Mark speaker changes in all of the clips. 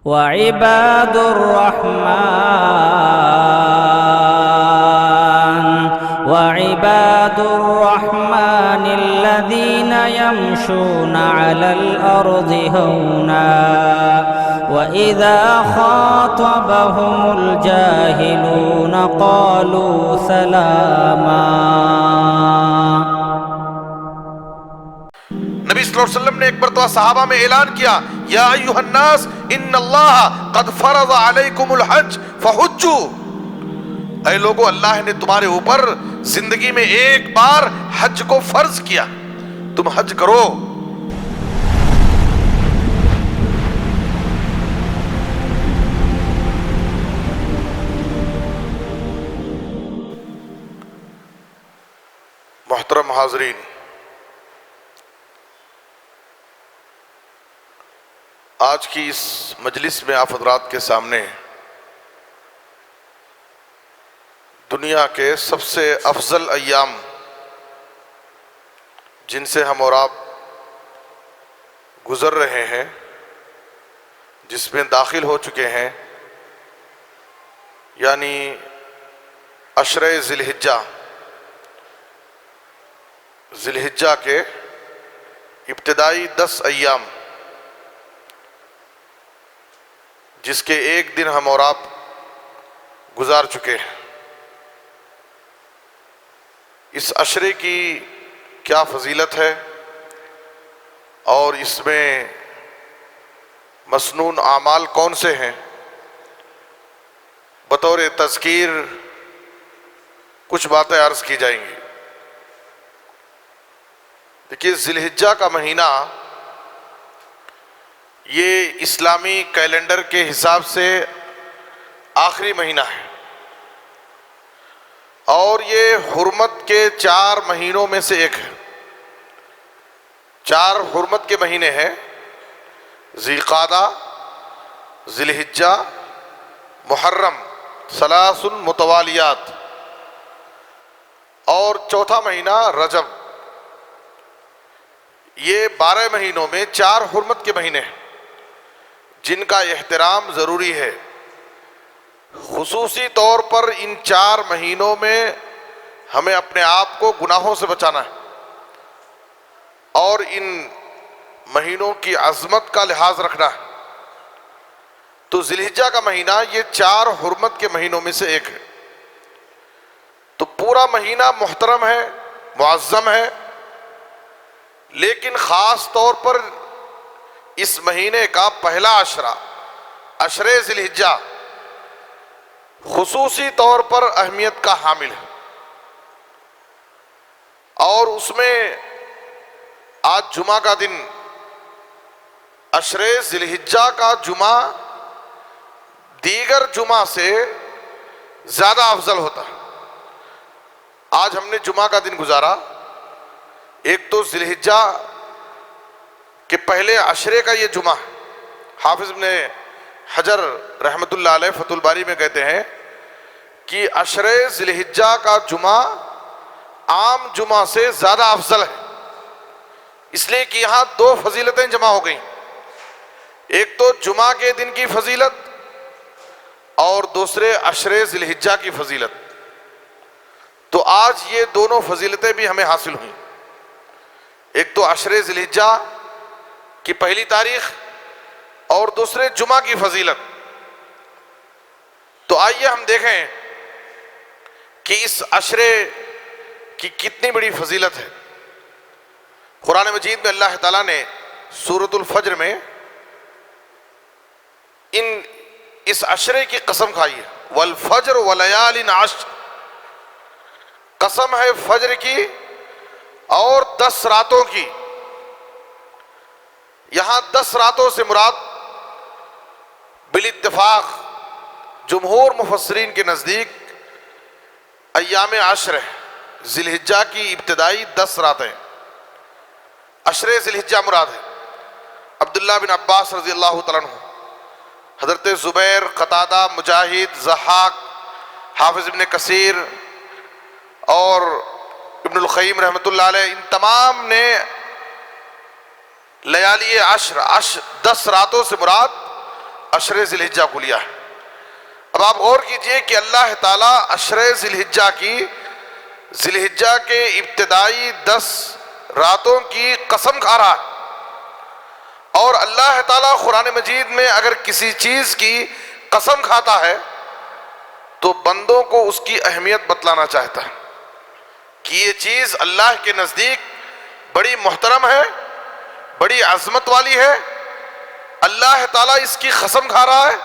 Speaker 1: وعباد الرحمن الذين يمشون على الأرض هونا وإذا خاطبهم الجاهلون قالوا سلاما۔
Speaker 2: نبی صلی اللہ علیہ وسلم نے ایک مرتبہ صحابہ میں اعلان کیا، یا ایھا الناس ان اللہ قد فرض علیکم الحج فحجوا، اے لوگو اللہ نے تمہارے اوپر زندگی میں ایک بار حج کو فرض کیا، تم حج کرو۔ محترم حاضرین، آج کی اس مجلس میں آپ حضرات کے سامنے دنیا کے سب سے افضل ایام جن سے ہم اور آپ گزر رہے ہیں، جس میں داخل ہو چکے ہیں، یعنی عشرہ ذی الحجہ کے ابتدائی 10 ایام، جس کے ایک دن ہم اور آپ گزار چکے ہیں۔ اس عشرے کی کیا فضیلت ہے اور اس میں مسنون اعمال کون سے ہیں، بطور تذکیر کچھ باتیں عرض کی جائیں گی۔ دیکھیے، ذی الحجہ کا مہینہ یہ اسلامی کیلنڈر کے حساب سے آخری مہینہ ہے، اور یہ حرمت کے 4 مہینوں میں سے ایک ہے۔ 4 حرمت کے مہینے ہیں، ذی القعدہ، ذی الحجہ، محرم، 3 متوالیات، اور چوتھا مہینہ رجب۔ یہ 12 مہینوں میں 4 حرمت کے مہینے ہیں جن کا احترام ضروری ہے۔ خصوصی طور پر ان 4 مہینوں میں ہمیں اپنے آپ کو گناہوں سے بچانا ہے، اور ان مہینوں کی عظمت کا لحاظ رکھنا ہے۔ تو ذی الحجہ کا مہینہ یہ 4 حرمت کے مہینوں میں سے ایک ہے۔ تو پورا مہینہ محترم ہے، معظم ہے، لیکن خاص طور پر اس مہینے کا پہلا عشرہ، عشرہ ذی الحجہ، خصوصی طور پر اہمیت کا حامل ہے۔ اور اس میں آج جمعہ کا دن، عشرہ ذی الحجہ کا جمعہ دیگر جمعہ سے زیادہ افضل ہوتا ہے۔ آج ہم نے جمعہ کا دن گزارا، ایک تو ذی الحجہ کے پہلے عشرے کا یہ جمعہ ہے۔ حافظ ابن حجر رحمۃ اللہ علیہ فتح الباری میں کہتے ہیں کہ عشرہ ذی الحجہ کا جمعہ عام جمعہ سے زیادہ افضل ہے، اس لیے کہ یہاں 2 فضیلتیں جمع ہو گئیں، ایک تو جمعہ کے دن کی فضیلت اور دوسرے عشرہ ذی الحجہ کی فضیلت۔ تو آج یہ دونوں فضیلتیں بھی ہمیں حاصل ہوئیں، ایک تو عشرہ ذی الحجہ کی پہلی تاریخ اور دوسرے جمعہ کی فضیلت۔ تو آئیے ہم دیکھیں کہ اس عشرے کی کتنی بڑی فضیلت ہے۔ قرآن مجید میں اللہ تعالیٰ نے سورۃ الفجر میں اس عشرے کی قسم کھائی ہے، والفجر ولیال عشر، قسم ہے فجر کی اور 10 راتوں کی۔ یہاں 10 راتوں سے مراد بالاتفاق جمہور مفسرین کے نزدیک ایام عشر ہے، ذی الحجہ کی ابتدائی 10 راتیں، عشرہ ذی الحجہ مراد ہے۔ عبداللہ بن عباس رضی اللہ تعالیٰ عنہ، حضرت زبیر، قتادہ، مجاہد، ضحاک، حافظ ابن کثیر اور ابن القیم رحمۃ اللہ علیہ، ان تمام نے لیالی عشر 10 راتوں سے مراد عشر ذی الحجہ کو لیا ہے۔ اب آپ غور کیجئے کہ اللہ تعالیٰ عشر ذی الحجہ کی، ذی الحجہ کے ابتدائی 10 راتوں کی قسم کھا رہا ہے، اور اللہ تعالیٰ قرآن مجید میں اگر کسی چیز کی قسم کھاتا ہے تو بندوں کو اس کی اہمیت بتلانا چاہتا ہے کہ یہ چیز اللہ کے نزدیک بڑی محترم ہے، بڑی عظمت والی ہے، اللہ تعالیٰ اس کی قسم کھا رہا ہے،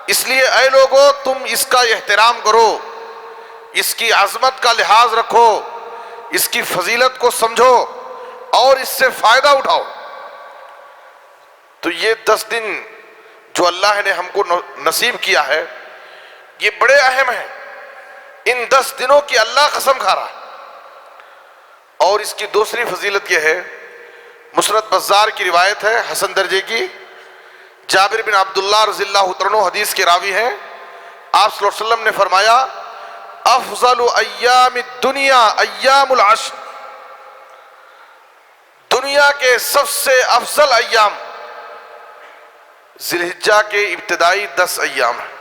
Speaker 2: اس لیے اے لوگو تم اس کا احترام کرو، اس کی عظمت کا لحاظ رکھو، اس کی فضیلت کو سمجھو اور اس سے فائدہ اٹھاؤ۔ تو یہ 10 دن جو اللہ نے ہم کو نصیب کیا ہے یہ بڑے اہم ہیں، ان 10 دنوں کی اللہ قسم کھا رہا ہے۔ اور اس کی دوسری فضیلت یہ ہے، مسند بزار کی روایت ہے حسن درجے کی، جابر بن عبداللہ رضی اللہ عنہ حدیث کے راوی ہیں، آپ صلی اللہ علیہ وسلم نے فرمایا افضل ایام الدنیا ایام العشر، دنیا کے سب سے افضل ایام ذی الحجہ کے ابتدائی 10 ایام ہیں۔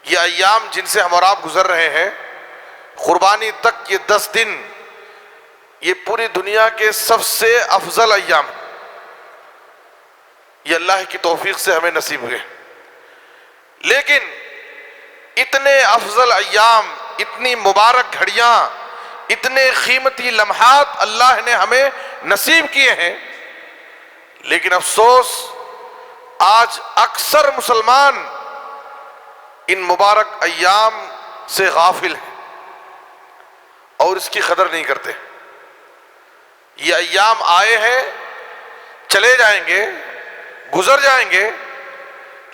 Speaker 2: یہ ایام جن سے ہم اور آپ گزر رہے ہیں، قربانی تک یہ 10 دن، یہ پوری دنیا کے سب سے افضل ایام ہیں۔ یہ اللہ کی توفیق سے ہمیں نصیب ہوئے، لیکن اتنے افضل ایام، اتنی مبارک گھڑیاں، اتنے قیمتی لمحات اللہ نے ہمیں نصیب کیے ہیں، لیکن افسوس آج اکثر مسلمان ان مبارک ایام سے غافل ہیں اور اس کی قدر نہیں کرتے۔ یہ ایام آئے ہیں، چلے جائیں گے، گزر جائیں گے،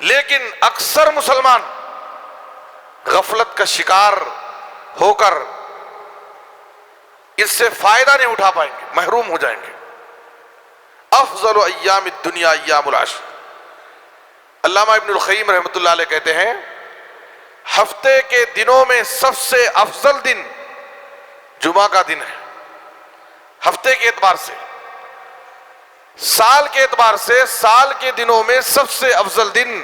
Speaker 2: لیکن اکثر مسلمان غفلت کا شکار ہو کر اس سے فائدہ نہیں اٹھا پائیں گے، محروم ہو جائیں گے۔ افضل ایام الدنیا ایام العشر۔ علامہ ابن القیم رحمۃ اللہ علیہ کہتے ہیں ہفتے کے دنوں میں سب سے افضل دن جمعہ کا دن ہے، ہفتے کے اعتبار سے، سال کے اعتبار سے سال کے دنوں میں سب سے افضل دن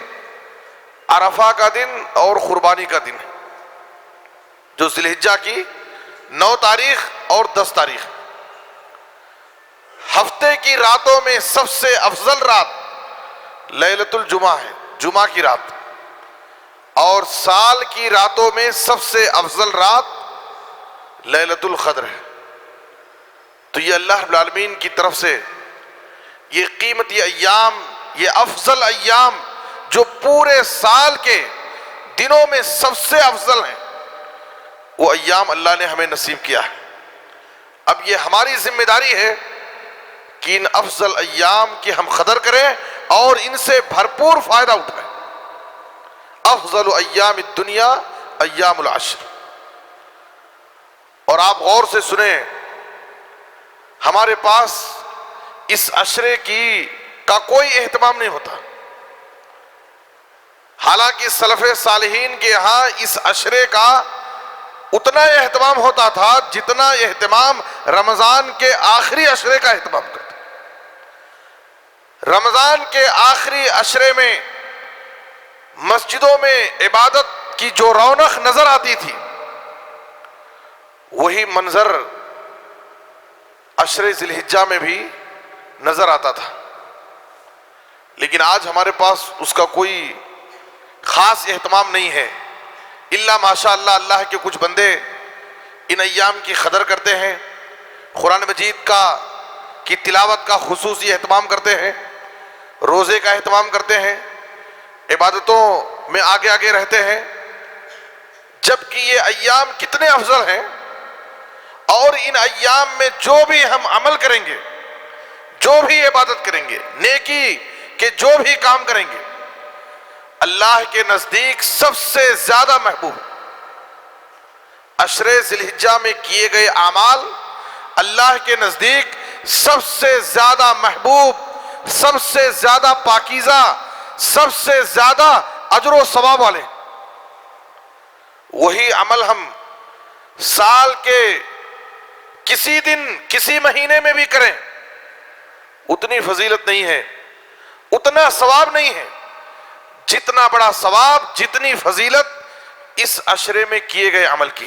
Speaker 2: عرفہ کا دن اور قربانی کا دن ہے، جو ذی الحجہ کی 9 تاریخ اور 10 تاریخ۔ ہفتے کی راتوں میں سب سے افضل رات لیلۃ الجمعہ ہے، جمعہ کی رات، اور سال کی راتوں میں سب سے افضل رات لیلۃ القدر ہے۔ تو یہ اللہ رب العالمین کی طرف سے یہ قیمتی ایام، یہ افضل ایام جو پورے سال کے دنوں میں سب سے افضل ہیں، وہ ایام اللہ نے ہمیں نصیب کیا ہے۔ اب یہ ہماری ذمہ داری ہے کہ ان افضل ایام کی ہم قدر کریں اور ان سے بھرپور فائدہ اٹھائیں۔ افضل ایام الدنیا ایام العشر۔ اور آپ غور سے سنیں، ہمارے پاس اس عشرے کا کوئی اہتمام نہیں ہوتا، حالانکہ سلف صالحین کے ہاں اس عشرے کا اتنا اہتمام ہوتا تھا جتنا اہتمام رمضان کے آخری عشرے کا اہتمام کرتے۔ رمضان کے آخری عشرے میں مسجدوں میں عبادت کی جو رونق نظر آتی تھی، وہی منظر عشر ذی الحجہ میں بھی نظر آتا تھا، لیکن آج ہمارے پاس اس کا کوئی خاص اہتمام نہیں ہے، الا ماشاء اللہ اللہ کے کچھ بندے ان ایام کی قدر کرتے ہیں، قرآن مجید کی تلاوت کا خصوصی اہتمام کرتے ہیں، روزے کا اہتمام کرتے ہیں، عبادتوں میں آگے آگے رہتے ہیں، جبکہ یہ ایام کتنے افضل ہیں، اور ان ایام میں جو بھی ہم عمل کریں گے، جو بھی عبادت کریں گے، نیکی کے جو بھی کام کریں گے، اللہ کے نزدیک سب سے زیادہ محبوب۔ عشر ذی الحجہ میں کیے گئے اعمال اللہ کے نزدیک سب سے زیادہ محبوب، سب سے زیادہ پاکیزہ، سب سے زیادہ اجر و ثواب والے۔ وہی عمل ہم سال کے کسی دن، کسی مہینے میں بھی کریں، اتنی فضیلت نہیں ہے، اتنا ثواب نہیں ہے، جتنا بڑا ثواب، جتنی فضیلت اس عشرے میں کیے گئے عمل کی۔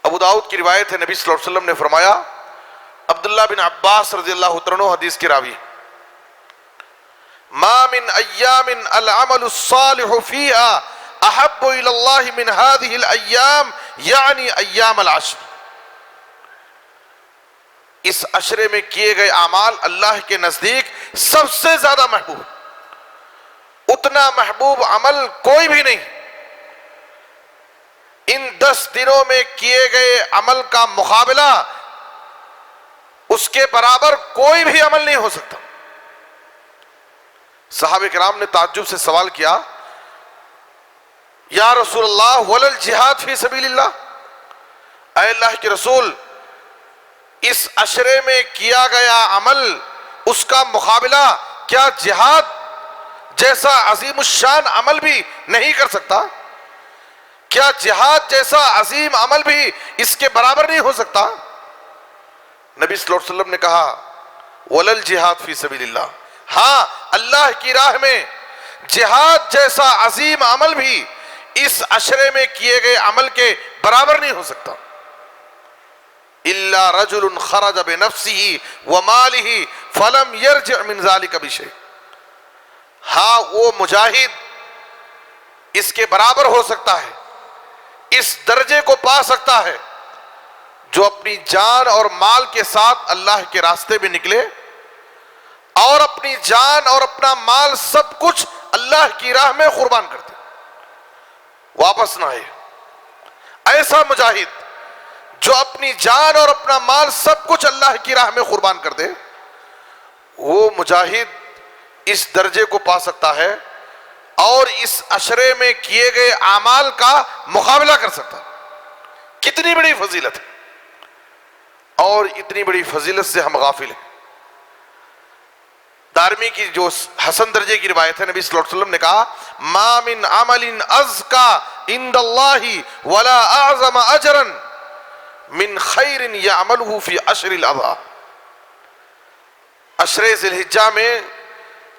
Speaker 2: ابو داؤد کی روایت ہے، نبی صلی اللہ علیہ وسلم نے فرمایا، عبداللہ بن عباس رضی اللہ عنہ حدیث کی راوی، ما من ایام العمل الصالح فیہا احب الی اللہ من هذه الایام، یعنی ایام العشر۔ اس عشرے میں کیے گئے اعمال اللہ کے نزدیک سب سے زیادہ محبوب، اتنا محبوب عمل کوئی بھی نہیں۔ ان 10 دنوں میں کیے گئے عمل کا مقابلہ اس کے برابر کوئی بھی عمل نہیں ہو سکتا۔ صحابہ کرام نے تعجب سے سوال کیا، یا رسول اللہ ولا الجہاد فی سبیل اللہ، اے اللہ کے رسول، اس عشرے میں کیا گیا عمل، اس کا مقابلہ کیا جہاد جیسا عظیم الشان عمل بھی نہیں کر سکتا؟ کیا جہاد جیسا عظیم عمل بھی اس کے برابر نہیں ہو سکتا؟ نبی صلی اللہ علیہ وسلم نے کہا، وَلَا الْجِهَادُ فِي سَبِيلِ اللَّهِ، ہاں اللہ کی راہ میں جہاد جیسا عظیم عمل بھی اس عشرے میں کیے گئے عمل کے برابر نہیں ہو سکتا۔ إِلَّا رَجُلٌ خَرَجَ بِنَفْسِهِ وَمَالِهِ فَلَمْ يَرْجِعْ مِنْ ذَلِكَ بِشَيْءٍ، ہاں وہ مجاہد اس کے برابر ہو سکتا ہے، اس درجے کو پا سکتا ہے جو اپنی جان اور مال کے ساتھ اللہ کے راستے میں نکلے اور اپنی جان اور اپنا مال سب کچھ اللہ کی راہ میں قربان کر دے، واپس نہ آئے۔ ایسا مجاہد جو اپنی جان اور اپنا مال سب کچھ اللہ کی راہ میں قربان کر دے، وہ مجاہد اس درجے کو پا سکتا ہے اور اس عشرے میں کیے گئے اعمال کا مقابلہ کر سکتا ہے۔ کتنی بڑی فضیلت ہے، اور اتنی بڑی فضیلت سے ہم غافل ہیں۔ دارمی کی جو حسن درجے کی روایت ہے، نبی صلی اللہ علیہ وسلم نے کہا، ما من عمل ازکا عند اللہ ولا اعظم اجرا من خیر یعملہ فی عشر الاضحیٰ، عشر ذی الحجہ میں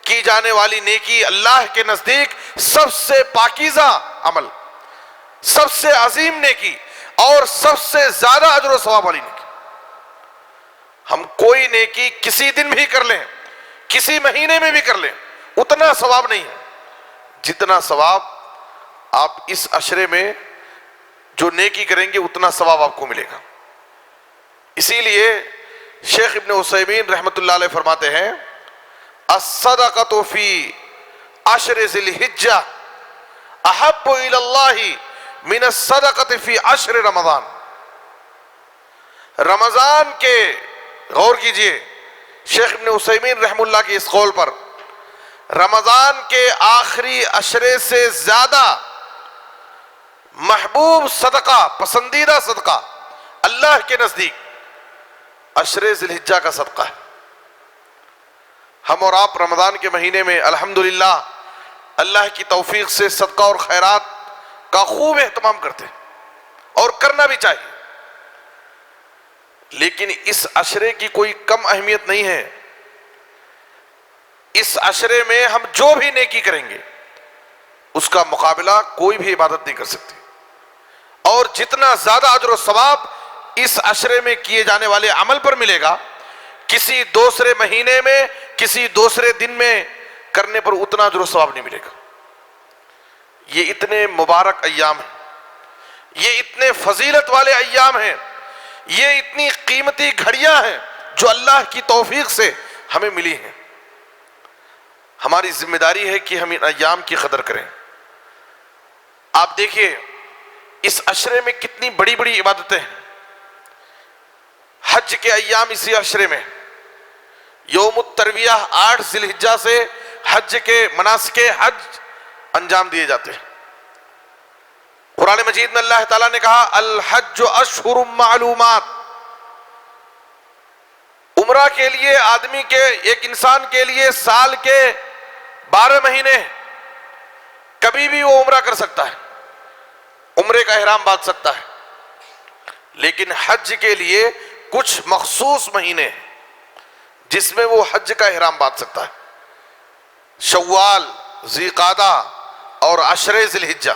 Speaker 2: کی جانے والی نیکی اللہ کے نزدیک سب سے پاکیزہ عمل، سب سے عظیم نیکی اور سب سے زیادہ اجر و ثواب والی نیکی۔ ہم کوئی نیکی کسی دن بھی کر لیں، کسی مہینے میں بھی کر لیں، اتنا ثواب نہیں ہے جتنا ثواب آپ اس عشرے میں جو نیکی کریں گے اتنا ثواب آپ کو ملے گا۔ اسی لیے شیخ ابن عثیمین رحمۃ اللہ علیہ فرماتے ہیں، الصدقۃ فی عشر ذی الحجہ احب الی اللہ من الصدقۃ فی عشر رمضان۔ رمضان کے، غور کیجئے شیخ ابن عثیمین رحم اللہ کے اس قول پر، رمضان کے آخری عشرے سے زیادہ محبوب صدقہ، پسندیدہ صدقہ اللہ کے نزدیک عشر ذی الحجہ کا صدقہ ہے۔ ہم اور آپ رمضان کے مہینے میں الحمدللہ اللہ کی توفیق سے صدقہ اور خیرات کا خوب اہتمام کرتے ہیں اور کرنا بھی چاہیے، لیکن اس عشرے کی کوئی کم اہمیت نہیں ہے۔ اس عشرے میں ہم جو بھی نیکی کریں گے اس کا مقابلہ کوئی بھی عبادت نہیں کر سکتی، اور جتنا زیادہ اجر و ثواب اس عشرے میں کیے جانے والے عمل پر ملے گا، کسی دوسرے مہینے میں، کسی دوسرے دن میں کرنے پر اتنا اجر و ثواب نہیں ملے گا۔ یہ اتنے مبارک ایام ہیں، یہ اتنے فضیلت والے ایام ہیں، یہ اتنی قیمتی گھڑیاں ہیں جو اللہ کی توفیق سے ہمیں ملی ہیں۔ ہماری ذمہ داری ہے کہ ہم ان ایام کی قدر کریں۔ آپ دیکھیے اس عشرے میں کتنی بڑی بڑی عبادتیں ہیں۔ حج کے ایام اسی عشرے میں، یوم الترویہ 8 ذی الحجہ سے حج کے مناسک حج انجام دیے جاتے ہیں۔ قرآن مجید میں اللہ تعالیٰ نے کہا، الحج اشہر معلومات، عمرہ کے لیے آدمی کے، ایک انسان کے لیے سال کے 12 مہینے، کبھی بھی وہ عمرہ کر سکتا ہے، عمرے کا احرام باندھ سکتا ہے، لیکن حج کے لیے کچھ مخصوص مہینے جس میں وہ حج کا احرام باندھ سکتا ہے۔ شوال، ذی قعدہ اور عشرے ذی الحجہ،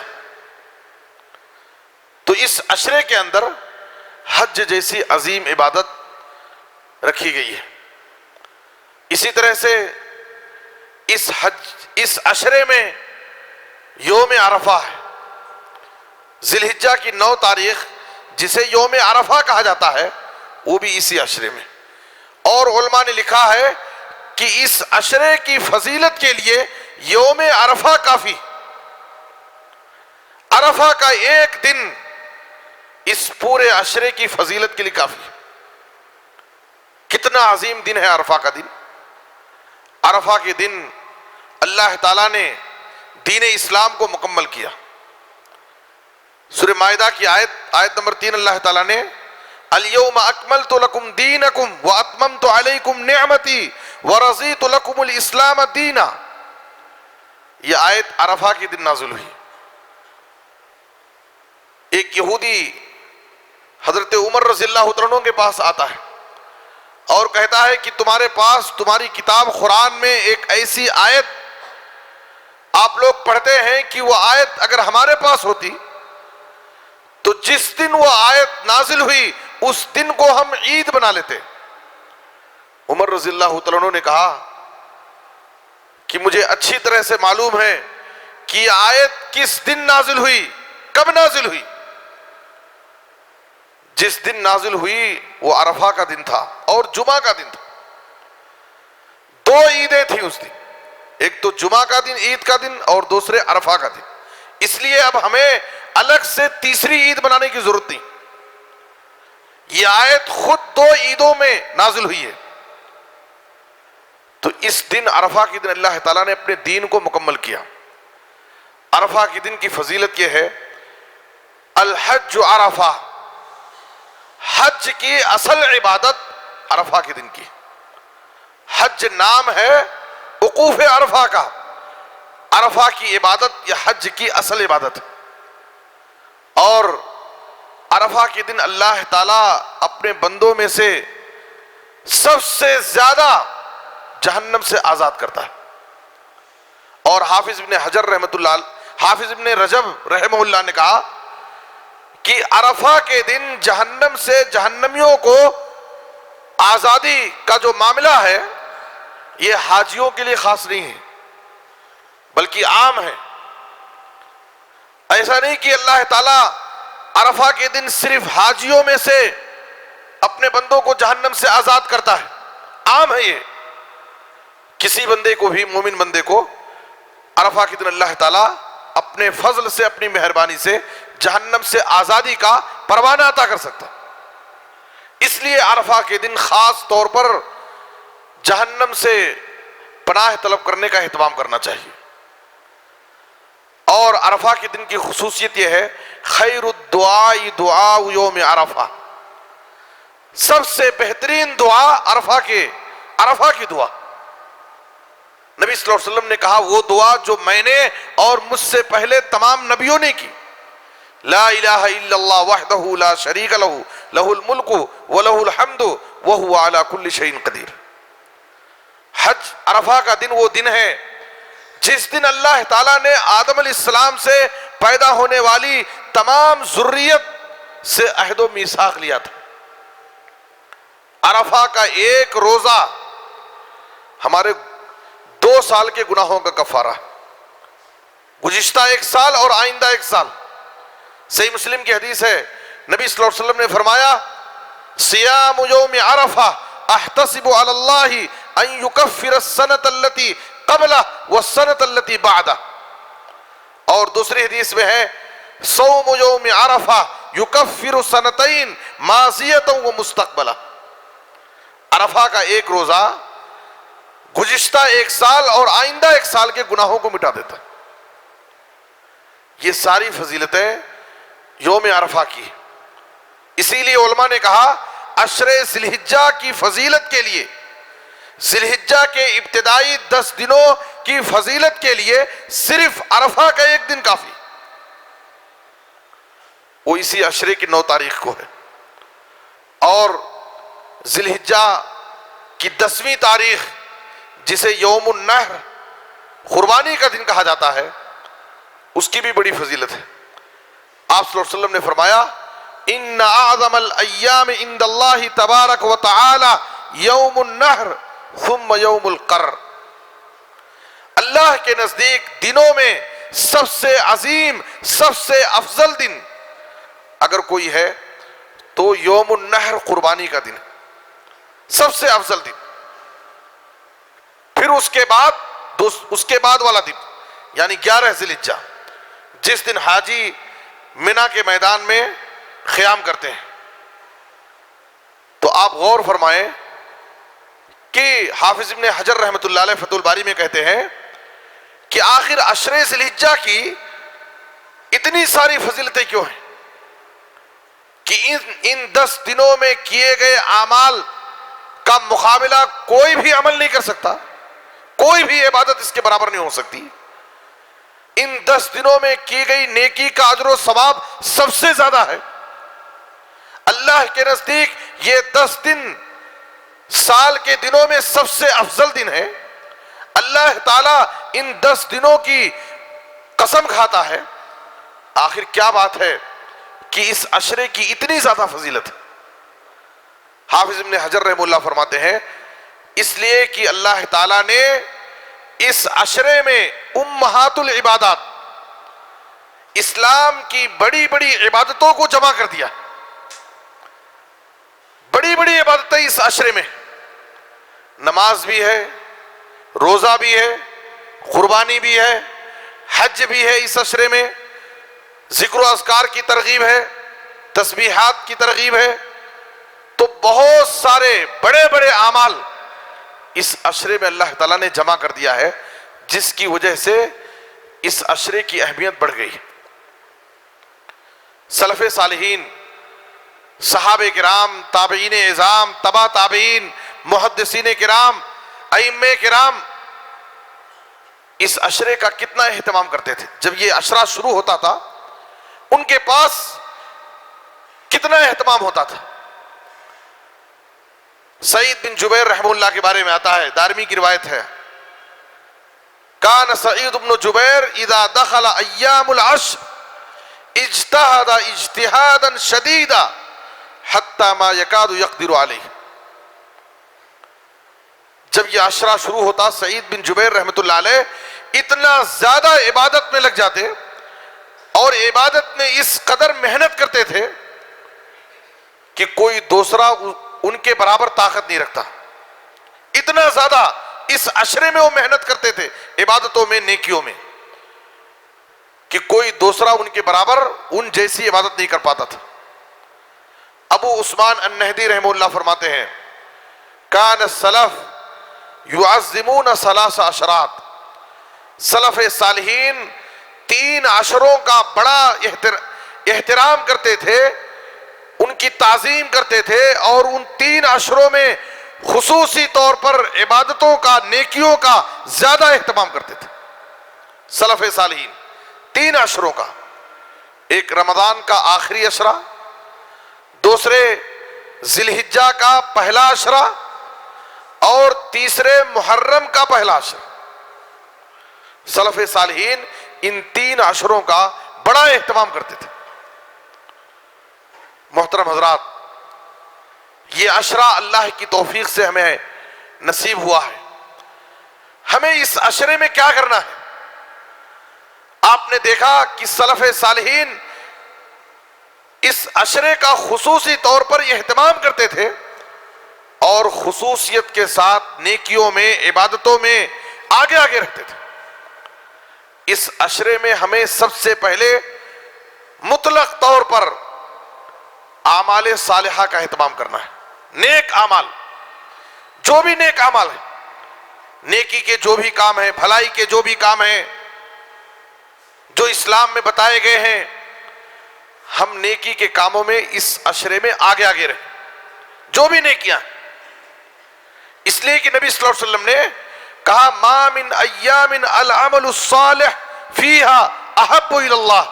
Speaker 2: تو اس عشرے کے اندر حج جیسی عظیم عبادت رکھی گئی ہے۔ اسی طرح سے اس عشرے میں یوم عرفہ ہے، ذی الحجہ کی 9 تاریخ جسے یوم عرفہ کہا جاتا ہے وہ بھی اسی عشرے میں، اور علماء نے لکھا ہے کہ اس عشرے کی فضیلت کے لیے یوم عرفہ کافی، عرفہ کا ایک دن اس پورے عشرے کی فضیلت کے لیے کافی ہے۔ کتنا عظیم دن ہے عرفہ کا دن۔ عرفہ کے دن اللہ تعالیٰ نے دین اسلام کو مکمل کیا۔ سورہ مائدہ کی آیت نمبر 3 اللہ تعالیٰ نے اليوم اکملت لکم دینکم واتممت علیکم نعمتی ورضیت لکم الاسلام دینا، یہ آیت عرفہ کے دن نازل ہوئی۔ ایک یہودی حضرت عمر رضی اللہ عنہ کے پاس آتا ہے اور کہتا ہے کہ تمہارے پاس تمہاری کتاب قرآن میں ایک ایسی آیت آپ لوگ پڑھتے ہیں کہ وہ آیت اگر ہمارے پاس ہوتی تو جس دن وہ آیت نازل ہوئی اس دن کو ہم عید بنا لیتے۔ عمر رضی اللہ عنہ نے کہا کہ مجھے اچھی طرح سے معلوم ہے کہ یہ آیت کس دن نازل ہوئی، کب نازل ہوئی۔ جس دن نازل ہوئی وہ عرفہ کا دن تھا اور جمعہ کا دن تھا، 2 عیدیں تھیں اس دن، ایک تو جمعہ کا دن عید کا دن اور دوسرے عرفہ کا دن۔ اس لیے اب ہمیں الگ سے تیسری عید بنانے کی ضرورت نہیں، یہ آیت خود 2 عیدوں میں نازل ہوئی ہے۔ تو اس دن عرفہ کے دن اللہ تعالیٰ نے اپنے دین کو مکمل کیا۔ عرفہ کے دن کی فضیلت یہ ہے الحج عرفہ، حج کی اصل عبادت عرفہ کے دن کی۔ حج نام ہے وقوف عرفہ کا، عرفہ کی عبادت یہ حج کی اصل عبادت ہے۔ اور عرفہ کے دن اللہ تعالیٰ اپنے بندوں میں سے سب سے زیادہ جہنم سے آزاد کرتا ہے۔ اور حافظ ابن رجب رحمہ اللہ نے کہا کہ عرفہ کے دن جہنم سے جہنمیوں کو آزادی کا جو معاملہ ہے یہ حاجیوں کے لیے خاص نہیں ہے بلکہ عام ہے۔ ایسا نہیں کہ اللہ تعالیٰ عرفہ کے دن صرف حاجیوں میں سے اپنے بندوں کو جہنم سے آزاد کرتا ہے، عام ہے یہ۔ کسی بندے کو بھی، مومن بندے کو عرفہ کے دن اللہ تعالیٰ اپنے فضل سے، اپنی مہربانی سے جہنم سے آزادی کا پروانہ عطا کر سکتا ہے۔ اس لیے عرفہ کے دن خاص طور پر جہنم سے پناہ طلب کرنے کا اہتمام کرنا چاہیے۔ اور عرفہ کے دن کی خصوصیت یہ ہے خیر الدعاء دعاء یوم عرفہ، سب سے بہترین دعا عرفہ کی دعا۔ نبی صلی اللہ علیہ وسلم نے کہا وہ دعا جو میں نے اور مجھ سے پہلے تمام نبیوں نے کی، لا الہ الا اللہ وحدہ لا شریک لہ لہ الملک ولہ الحمد وہو علی کل شیء قدیر۔ حج عرفہ کا دن وہ دن ہے جس دن اللہ تعالیٰ نے آدم علیہ السلام سے پیدا ہونے والی تمام ذریت سے عہد و میثاق لیا تھا۔ عرفہ کا ایک روزہ ہمارے 2 سال کے گناہوں کا کفارہ، گزشتہ 1 سال اور آئندہ 1 سال۔ صحیح مسلم کی حدیث ہے، نبی صلی اللہ علیہ وسلم نے فرمایا صیام یوم عرفہ احتسب علی اللہ ان یکفر السنۃ التي قبلہ والسنۃ التي بعدہ۔ اور دوسری حدیث میں ہے صوم یوم عرفہ یکفر سنتین ماضیۃ و مستقبلہ، عرفہ کا ایک روزہ گزشتہ 1 سال اور آئندہ 1 سال کے گناہوں کو مٹا دیتا ہے۔ یہ ساری فضیلتیں یوم عرفہ کی۔ اسی لیے علماء نے کہا عشر ذی الحجہ کی فضیلت کے لیے، ذی الحجہ کے ابتدائی 10 دنوں کی فضیلت کے لیے صرف عرفہ کا 1 دن کافی، وہ اسی عشرے کی 9 تاریخ کو ہے۔ اور ذی الحجہ کی 10ویں تاریخ جسے یوم النحر قربانی کا دن کہا جاتا ہے، اس کی بھی بڑی فضیلت ہے۔ آپ صلی اللہ علیہ وسلم نے فرمایا ان اعظم الایام عند اللہ تبارک و تعالی یوم النحر ثم یوم القر، اللہ کے نزدیک دنوں میں سب سے عظیم، سب سے افضل دن اگر کوئی ہے تو یوم النحر قربانی کا دن ہے، سب سے افضل دن۔ پھر اس کے بعد والا دن یعنی 11 ذی الحجہ، جس دن حاجی منا کے میدان میں قیام کرتے ہیں۔ تو آپ غور فرمائیں کہ حافظ ابن حجر رحمۃ اللہ علیہ فتح الباری میں کہتے ہیں کہ آخر عشرے ذی الحجہ کی اتنی ساری فضیلتیں کیوں ہیں کہ ان 10 دنوں میں کیے گئے اعمال کا مقابلہ کوئی بھی عمل نہیں کر سکتا، کوئی بھی عبادت اس کے برابر نہیں ہو سکتی۔ ان 10 دنوں میں کی گئی نیکی کا اجر و ثواب سب سے زیادہ ہے۔ اللہ کے نزدیک یہ 10 دن سال کے دنوں میں سب سے افضل دن ہے۔ اللہ تعالیٰ ان 10 دنوں کی قسم کھاتا ہے۔ آخر کیا بات ہے کہ اس عشرے کی اتنی زیادہ فضیلت ہے؟ حافظ ابن حجر رحمہ اللہ فرماتے ہیں اس لیے کہ اللہ تعالیٰ نے اس عشرے میں امہات العبادات، اسلام کی بڑی بڑی عبادتوں کو جمع کر دیا۔ بڑی بڑی عبادتیں اس عشرے میں، نماز بھی ہے، روزہ بھی ہے، قربانی بھی ہے، حج بھی ہے، اس عشرے میں ذکر و اذکار کی ترغیب ہے، تسبیحات کی ترغیب ہے۔ تو بہت سارے بڑے بڑے اعمال اس عشرے میں اللہ تعالیٰ نے جمع کر دیا ہے، جس کی وجہ سے اس عشرے کی اہمیت بڑھ گئی۔ سلف صالحین، صحابہ کرام، تابعین اعظام، تبع تابعین، محدثین کرام، ائمہ کرام اس عشرے کا کتنا اہتمام کرتے تھے۔ جب یہ عشرہ شروع ہوتا تھا ان کے پاس کتنا اہتمام ہوتا تھا۔ سعید بن جبیر رحمہ اللہ کے بارے میں آتا ہے، دارمی کی روایت ہے، کان سعید بن جبیر اذا دخل ایام العشر اجتہد اجتہادا شدیدا حتی ما یکاد یقدر علیہ۔ جب یہ عشرہ شروع ہوتا سعید بن جبیر رحمۃ اللہ علیہ اتنا زیادہ عبادت میں لگ جاتے اور عبادت میں اس قدر محنت کرتے تھے کہ کوئی دوسرا ان کے برابر طاقت نہیں رکھتا۔ اتنا زیادہ اس عشرے میں وہ محنت کرتے تھے، عبادتوں میں، نیکیوں میں، کہ کوئی دوسرا ان کے برابر ان جیسی عبادت نہیں کر پاتا تھا۔ ابو عثمان النہدی رحمہ اللہ فرماتے ہیں کان السلف یعظمون 3 عشرات، سلف صالحین 3 عشروں کا بڑا احترام کرتے تھے، ان کی تعظیم کرتے تھے، اور ان 3 عشروں میں خصوصی طور پر عبادتوں کا، نیکیوں کا زیادہ اہتمام کرتے تھے۔ سلف صالحین 3 عشروں کا، ایک رمضان کا آخری عشرہ، دوسرے ذی الحجہ کا پہلا عشرہ، اور تیسرے محرم کا پہلا عشرہ۔ سلف صالحین ان 3 عشروں کا بڑا اہتمام کرتے تھے۔ محترم حضرات، یہ عشرہ اللہ کی توفیق سے ہمیں نصیب ہوا ہے۔ ہمیں اس عشرے میں کیا کرنا ہے؟ آپ نے دیکھا کہ سلف صالحین اس عشرے کا خصوصی طور پر اہتمام کرتے تھے اور خصوصیت کے ساتھ نیکیوں میں، عبادتوں میں آگے آگے رہتے تھے۔ اس عشرے میں ہمیں سب سے پہلے مطلق طور پر اعمال صالحہ کا اہتمام کرنا ہے۔ نیک اعمال، جو بھی نیک اعمال ہیں، نیکی کے جو بھی کام ہیں، بھلائی کے جو بھی کام ہیں جو اسلام میں بتائے گئے ہیں، ہم نیکی کے کاموں میں اس عشرے میں آگے آگے رہیں، جو بھی نیکیاں۔ اس لیے کہ نبی صلی اللہ علیہ وسلم نے کہا ما من ایام العمل الصالح فیہا احب الی اللہ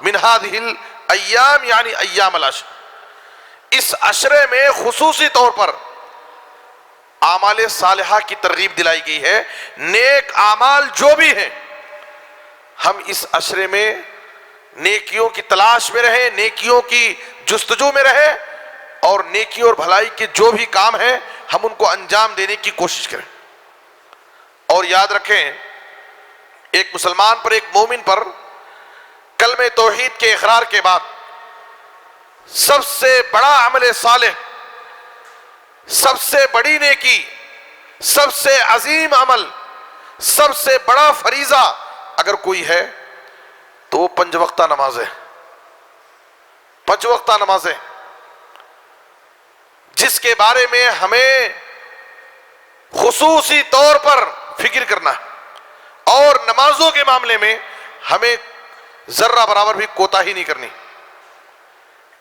Speaker 2: من هذه الایام، یعنی ایام العشر۔ اس عشرے میں خصوصی طور پر اعمال صالحہ کی ترغیب دلائی گئی ہے. نیک اعمال جو بھی ہیں ہم اس عشرے میں نیکیوں کی تلاش میں رہیں, نیکیوں کی جستجو میں رہیں, اور نیکی اور بھلائی کے جو بھی کام ہیں ہم ان کو انجام دینے کی کوشش کریں. اور یاد رکھیں, ایک مسلمان پر, ایک مومن پر کلمہ توحید کے اقرار کے بعد سب سے بڑا عمل صالح, سب سے بڑی نیکی, سب سے عظیم عمل, سب سے بڑا فریضہ اگر کوئی ہے تو وہ 5 وقتہ نماز ہے. 5 وقتہ نمازیں جس کے بارے میں ہمیں خصوصی طور پر فکر کرنا ہے, اور نمازوں کے معاملے میں ہمیں ذرہ برابر بھی کوتاہی نہیں کرنی,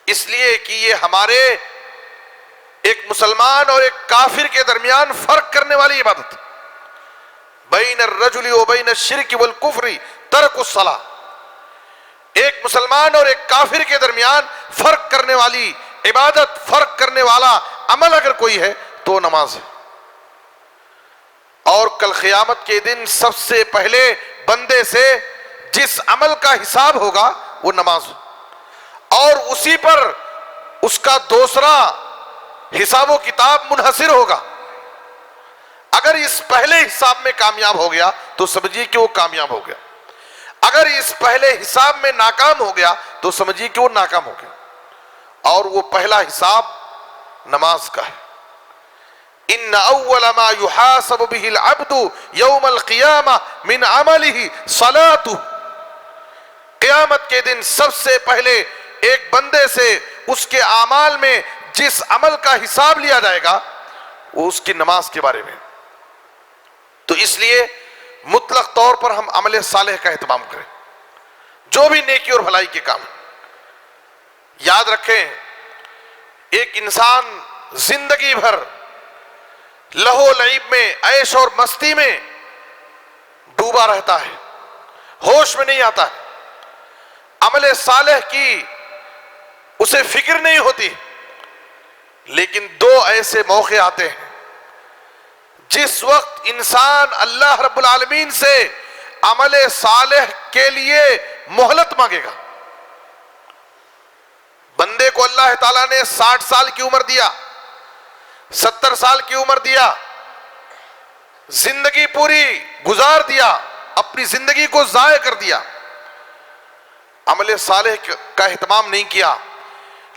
Speaker 2: اس لیے کہ یہ ہمارے ایک مسلمان اور ایک کافر کے درمیان فرق کرنے والی عبادت. بین الرجل و بین الشرک والکفر ترک الصلاۃ. ایک مسلمان اور ایک کافر کے درمیان فرق کرنے والی عبادت, فرق کرنے والا عمل اگر کوئی ہے تو نماز ہے. اور کل قیامت کے دن سب سے پہلے بندے سے جس عمل کا حساب ہوگا وہ نماز ہو, اور اسی پر اس کا دوسرا حساب و کتاب منحصر ہوگا. اگر اس پہلے حساب میں کامیاب ہو گیا تو سمجھیے کہ وہ کامیاب ہو گیا, اگر اس پہلے حساب میں ناکام ہو گیا تو سمجھیے کہ وہ ناکام ہو گیا. اور وہ پہلا حساب نماز کا ہے. ان اول ما يحاسب به العبد يوم القيامه من عمله صلاته. قیامت کے دن سب سے پہلے ایک بندے سے اس کے اعمال میں جس عمل کا حساب لیا جائے گا وہ اس کی نماز کے بارے میں. تو اس لیے مطلق طور پر ہم عمل صالح کا اہتمام کریں, جو بھی نیکی اور بھلائی کے کام. یاد رکھیں, ایک انسان زندگی بھر لہو لعب میں, عیش اور مستی میں ڈوبا رہتا ہے, ہوش میں نہیں آتا ہے, عمل صالح کی اسے فکر نہیں ہوتی. لیکن 2 ایسے موقع آتے ہیں جس وقت انسان اللہ رب العالمین سے عمل صالح کے لیے مہلت مانگے گا. بندے کو اللہ تعالیٰ نے 60 سال کی عمر دیا, 70 سال کی عمر دیا, زندگی پوری گزار دیا, اپنی زندگی کو ضائع کر دیا, عمل صالح کا اہتمام نہیں کیا.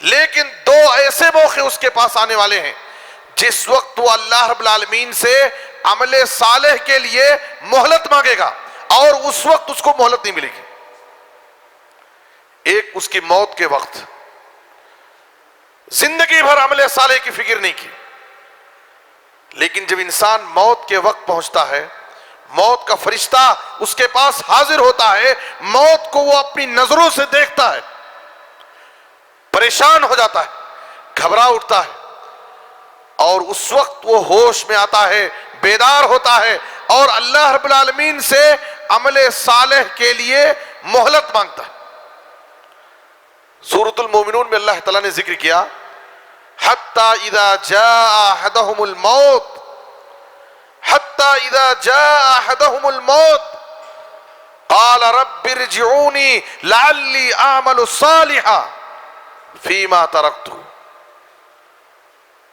Speaker 2: لیکن 2 ایسے موقع اس کے پاس آنے والے ہیں جس وقت وہ اللہ رب العالمین سے عمل صالح کے لیے مہلت مانگے گا, اور اس وقت اس کو مہلت نہیں ملے گی. ایک اس کی موت کے وقت, زندگی بھر عمل صالح کی فکر نہیں کی, لیکن جب انسان موت کے وقت پہنچتا ہے, موت کا فرشتہ اس کے پاس حاضر ہوتا ہے, موت کو وہ اپنی نظروں سے دیکھتا ہے, پریشان ہو جاتا ہے, گھبرا اٹھتا ہے, اور اس وقت وہ ہوش میں آتا ہے, بیدار ہوتا ہے, اور اللہ رب العالمین سے عمل صالح کے لیے مہلت مانگتا ہے. سورۃ المومنون میں اللہ تعالیٰ نے ذکر کیا, حتی اذا جاء احدهم الموت, حتی اذا جاء احدهم الموت قال رب ارجعوني لعلی اعمل صالحا فیما ترکت.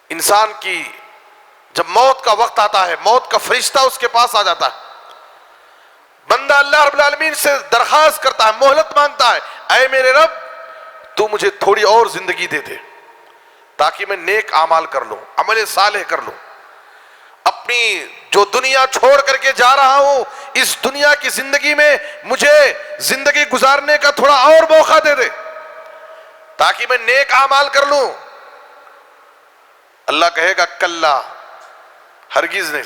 Speaker 2: انسان کی جب موت کا وقت آتا ہے, موت کا فرشتہ اس کے پاس آ جاتا ہے, بندہ اللہ رب العالمین سے درخواست کرتا ہے, مہلت مانگتا ہے, اے میرے رب تو مجھے تھوڑی اور زندگی دے دے تاکہ میں نیک اعمال کر لوں, عمل صالح کر لوں, اپنی جو دنیا چھوڑ کر کے جا رہا ہوں اس دنیا کی زندگی میں مجھے زندگی گزارنے کا تھوڑا اور موقع دے دے تاکہ میں نیک اعمال کر لوں. اللہ کہے گا کلا, ہرگز نہیں,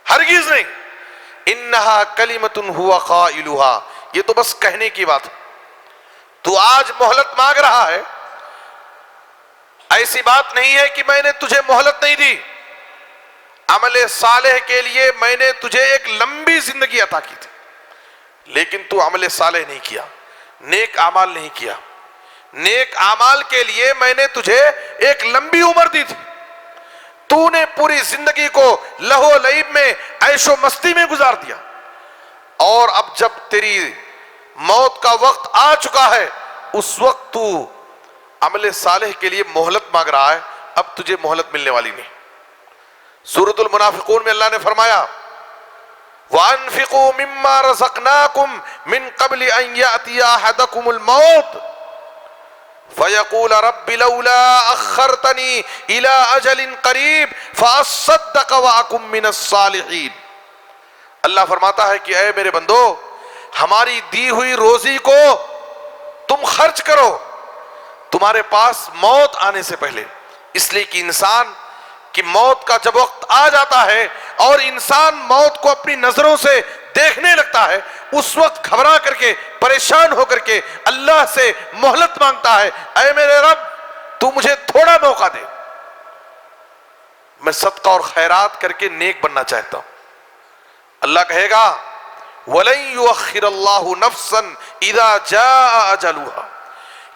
Speaker 2: ہرگز نہیں, انہا کلمۃ ہوا قائلھا, یہ تو بس کہنے کی بات ہے. تو آج مہلت مانگ رہا ہے, ایسی بات نہیں ہے کہ میں نے تجھے مہلت نہیں دی, عمل صالح کے لیے میں نے تجھے ایک لمبی زندگی عطا کی تھی, لیکن تو عمل صالح نہیں کیا, نیک اعمال نہیں کیا. نیک اعمال کے لیے میں نے تجھے ایک لمبی عمر دی تھی, تو نے پوری زندگی کو لہو لعب میں عیش و مستی میں گزار دیا، اور اب جب تیری موت کا وقت آ چکا ہے اس وقت تو عمل صالح کے لیے مہلت مانگ رہا ہے، اب تجھے مہلت ملنے والی نہیں۔ سورۃ المنافقون میں اللہ نے فرمایا وَأَنفِقُوا مِمَّا رَزَقْنَاكُمْ مِن قَبْلِ أَن يَأْتِيَ أَحَدَكُمُ الْمَوْتُ فَيَقُولَ رَبِّ لَوْلَا أَخَّرْتَنِي إِلَىٰ أَجَلٍ قَرِيبٍ فَأَصَّدَّقَ وَأَكُن مِّنَ الصَّالِحِينَ۔ اللہ فرماتا ہے کہ اے میرے بندو، ہماری دی ہوئی روزی کو تم خرچ کرو تمہارے پاس موت آنے سے پہلے، اس لیے کہ انسان کی موت کا جب وقت آ جاتا ہے اور انسان موت کو اپنی نظروں سے دیکھنے لگتا ہے، اس وقت گھبرا کر کے پریشان ہو کر کے اللہ سے مہلت مانگتا ہے، اے میرے رب تو مجھے تھوڑا موقع دے، میں صدقہ اور خیرات کر کے نیک بننا چاہتا ہوں۔ اللہ کہے گا وَلَن يُؤَخِّرَ اللَّهُ نَفْسًا إِذَا جَاءَ أَجَلُهَا،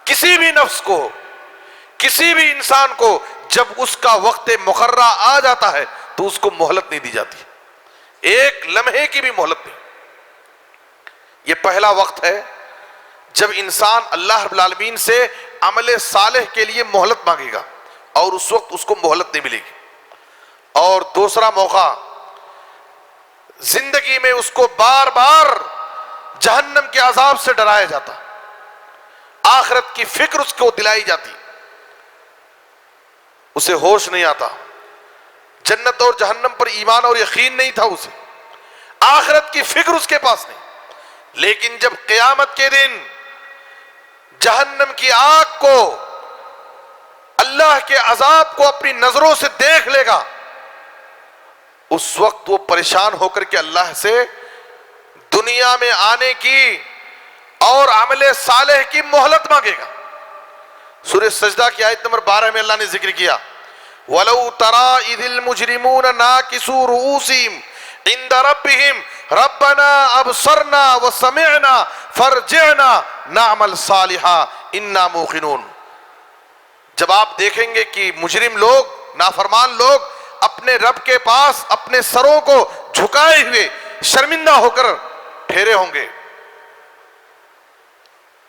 Speaker 2: کسی بھی نفس کو، کسی بھی انسان کو جب اس کا وقت مقررہ آ جاتا ہے تو اس کو مہلت نہیں دی جاتی، ایک لمحے کی بھی مہلت نہیں۔ یہ پہلا وقت ہے جب انسان اللہ رب العالمین سے عمل صالح کے لیے مہلت مانگے گا اور اس وقت اس کو مہلت نہیں ملے گی۔ اور دوسرا موقع، زندگی میں اس کو بار بار جہنم کے عذاب سے ڈرایا جاتا، آخرت کی فکر اس کو دلائی جاتی، اسے ہوش نہیں آتا، جنت اور جہنم پر ایمان اور یقین نہیں تھا، اسے آخرت کی فکر اس کے پاس نہیں۔ لیکن جب قیامت کے دن جہنم کی آگ کو، اللہ کے عذاب کو اپنی نظروں سے دیکھ لے گا، اس وقت وہ پریشان ہو کر کے اللہ سے دنیا میں آنے کی اور عمل صالح کی مہلت مانگے گا۔ سورہ سجدہ کی آیت نمبر 12 میں اللہ نے ذکر کیا وَلَوْ تَرَىٰ إِذِ الْمُجْرِمُونَ نَاكِسُو رُؤُوسِهِمْ عِنْدَ رَبِّهِمْ رَبَّنَا أَبْصَرْنَا وَسَمِعْنَا فَارْجِعْنَا نَعْمَلْ صَالِحًا إِنَّا مُوقِنُونَ۔ جب آپ دیکھیں گے کہ مجرم لوگ، نافرمان لوگ اپنے رب کے پاس اپنے سروں کو جھکائے ہوئے شرمندہ ہو کر ٹھہرے ہوں گے،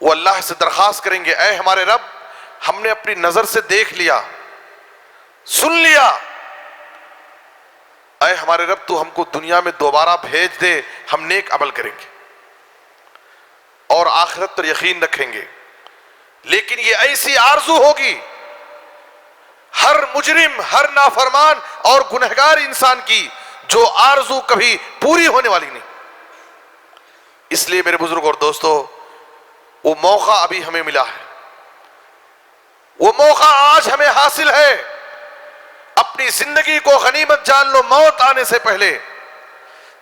Speaker 2: وہ اللہ سے درخواست کریں گے اے ہمارے رب، ہم نے اپنی نظر سے دیکھ لیا، سن لیا، اے ہمارے رب تو ہم کو دنیا میں دوبارہ بھیج دے، ہم نیک عمل کریں گے اور آخرت پر یقین رکھیں گے۔ لیکن یہ ایسی آرزو ہوگی ہر مجرم، ہر نافرمان اور گنہگار انسان کی، جو آرزو کبھی پوری ہونے والی نہیں۔ اس لیے میرے بزرگ اور دوستو، وہ موقع ابھی ہمیں ملا ہے، وہ موقع آج ہمیں حاصل ہے، اپنی زندگی کو غنیمت جان لو موت آنے سے پہلے،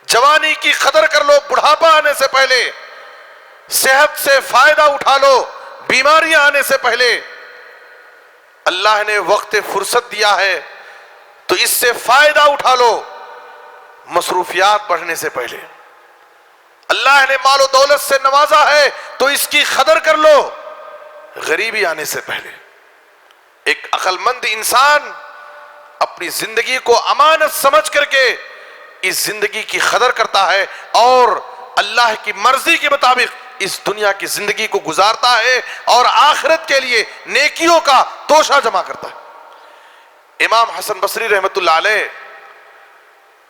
Speaker 2: جوانی کی قدر کر لو بڑھاپا آنے سے پہلے، صحت سے فائدہ اٹھا لو بیماریاں آنے سے پہلے۔ اللہ نے وقت فرصت دیا ہے تو اس سے فائدہ اٹھا لو مصروفیات بڑھنے سے پہلے۔ اللہ نے مال و دولت سے نوازا ہے تو اس کی قدر کر لو غریبی آنے سے پہلے۔ ایک عقل مند انسان اپنی زندگی کو امانت سمجھ کر کے اس زندگی کی قدر کرتا ہے اور اللہ کی مرضی کے مطابق اس دنیا کی زندگی کو گزارتا ہے اور آخرت کے لیے نیکیوں کا توشہ جمع کرتا ہے۔ امام حسن بصری رحمت اللہ علیہ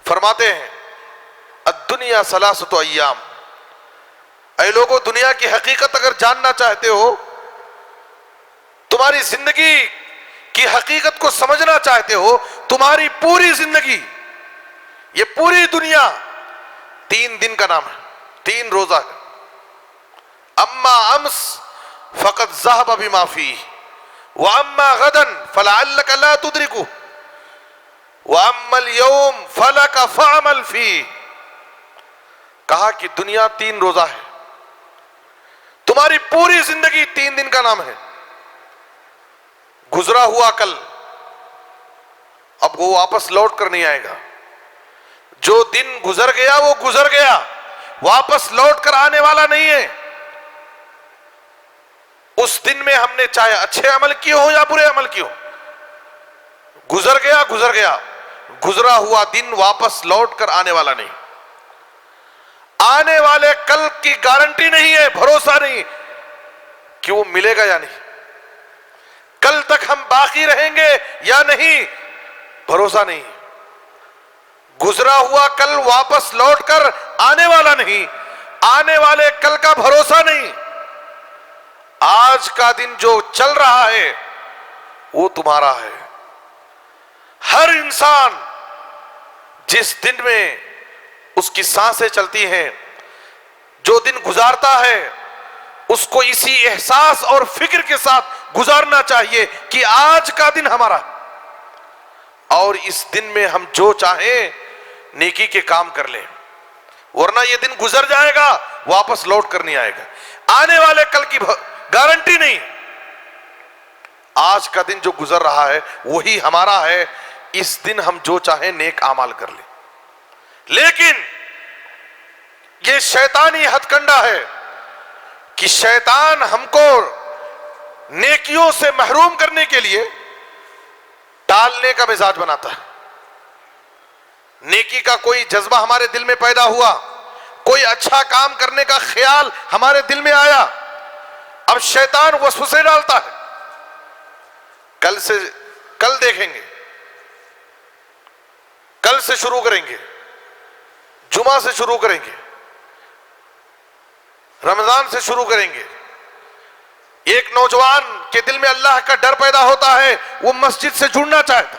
Speaker 2: فرماتے ہیں الدنیا ثلاثۃ ایام، اے لوگوں دنیا کی حقیقت اگر جاننا چاہتے ہو، تمہاری زندگی کی حقیقت کو سمجھنا چاہتے ہو، تمہاری پوری زندگی، یہ پوری دنیا 3 دن کا نام ہے، 3 روزہ کا۔ اما امس فقد ذهب بما فيه واما غدا فلعلك لا تدركه واما اليوم فلك فعمل فيه۔ کہا کہ دنیا 3 روزہ ہے، تمہاری پوری زندگی 3 دن کا نام ہے، گزرا ہوا کل اب وہ واپس لوٹ کر نہیں آئے گا، جو دن گزر گیا وہ گزر گیا، واپس لوٹ کر آنے والا نہیں ہے۔ اس دن میں ہم نے چاہے اچھے عمل کیے ہو یا برے عمل کیے ہو، گزر گیا گزرا ہوا دن واپس لوٹ کر آنے والا نہیں. آنے والے کل کی گارنٹی نہیں ہے، بھروسہ نہیں کہ وہ ملے گا یا نہیں. کل تک ہم باقی رہیں گے یا نہیں، بھروسہ نہیں. گزرا ہوا کل واپس لوٹ کر آنے والا نہیں، آنے والے کل کا بھروسہ نہیں. آج کا دن جو چل رہا ہے وہ تمہارا ہے. ہر انسان جس دن میں اس کی سانسیں چلتی ہیں، جو دن گزارتا ہے، اس کو اسی احساس اور فکر کے ساتھ گزارنا چاہیے کہ آج کا دن ہمارا، اور اس دن میں ہم جو چاہیں نیکی کے کام کر لیں، ورنہ یہ دن گزر جائے گا، واپس لوٹ کر نہیں آئے گا. آنے والے کل کی گارنٹی نہیں. آج کا دن جو گزر رہا ہے وہی ہمارا ہے. اس دن ہم جو چاہیں نیک اعمال کر لیں. لیکن یہ شیطانی ہتھ کنڈا ہے کہ شیطان ہم کو نیکیوں سے محروم کرنے کے لیے ٹالنے کا مزاج بناتا ہے. نیکی کا کوئی جذبہ ہمارے دل میں پیدا ہوا، کوئی اچھا کام کرنے کا خیال ہمارے دل میں آیا، اب شیطان وسوسے ڈالتا ہے. کل دیکھیں گے، کل سے شروع کریں گے، جمعہ سے شروع کریں گے، رمضان سے شروع کریں گے. ایک نوجوان کے دل میں اللہ کا ڈر پیدا ہوتا ہے، وہ مسجد سے جڑنا چاہتا.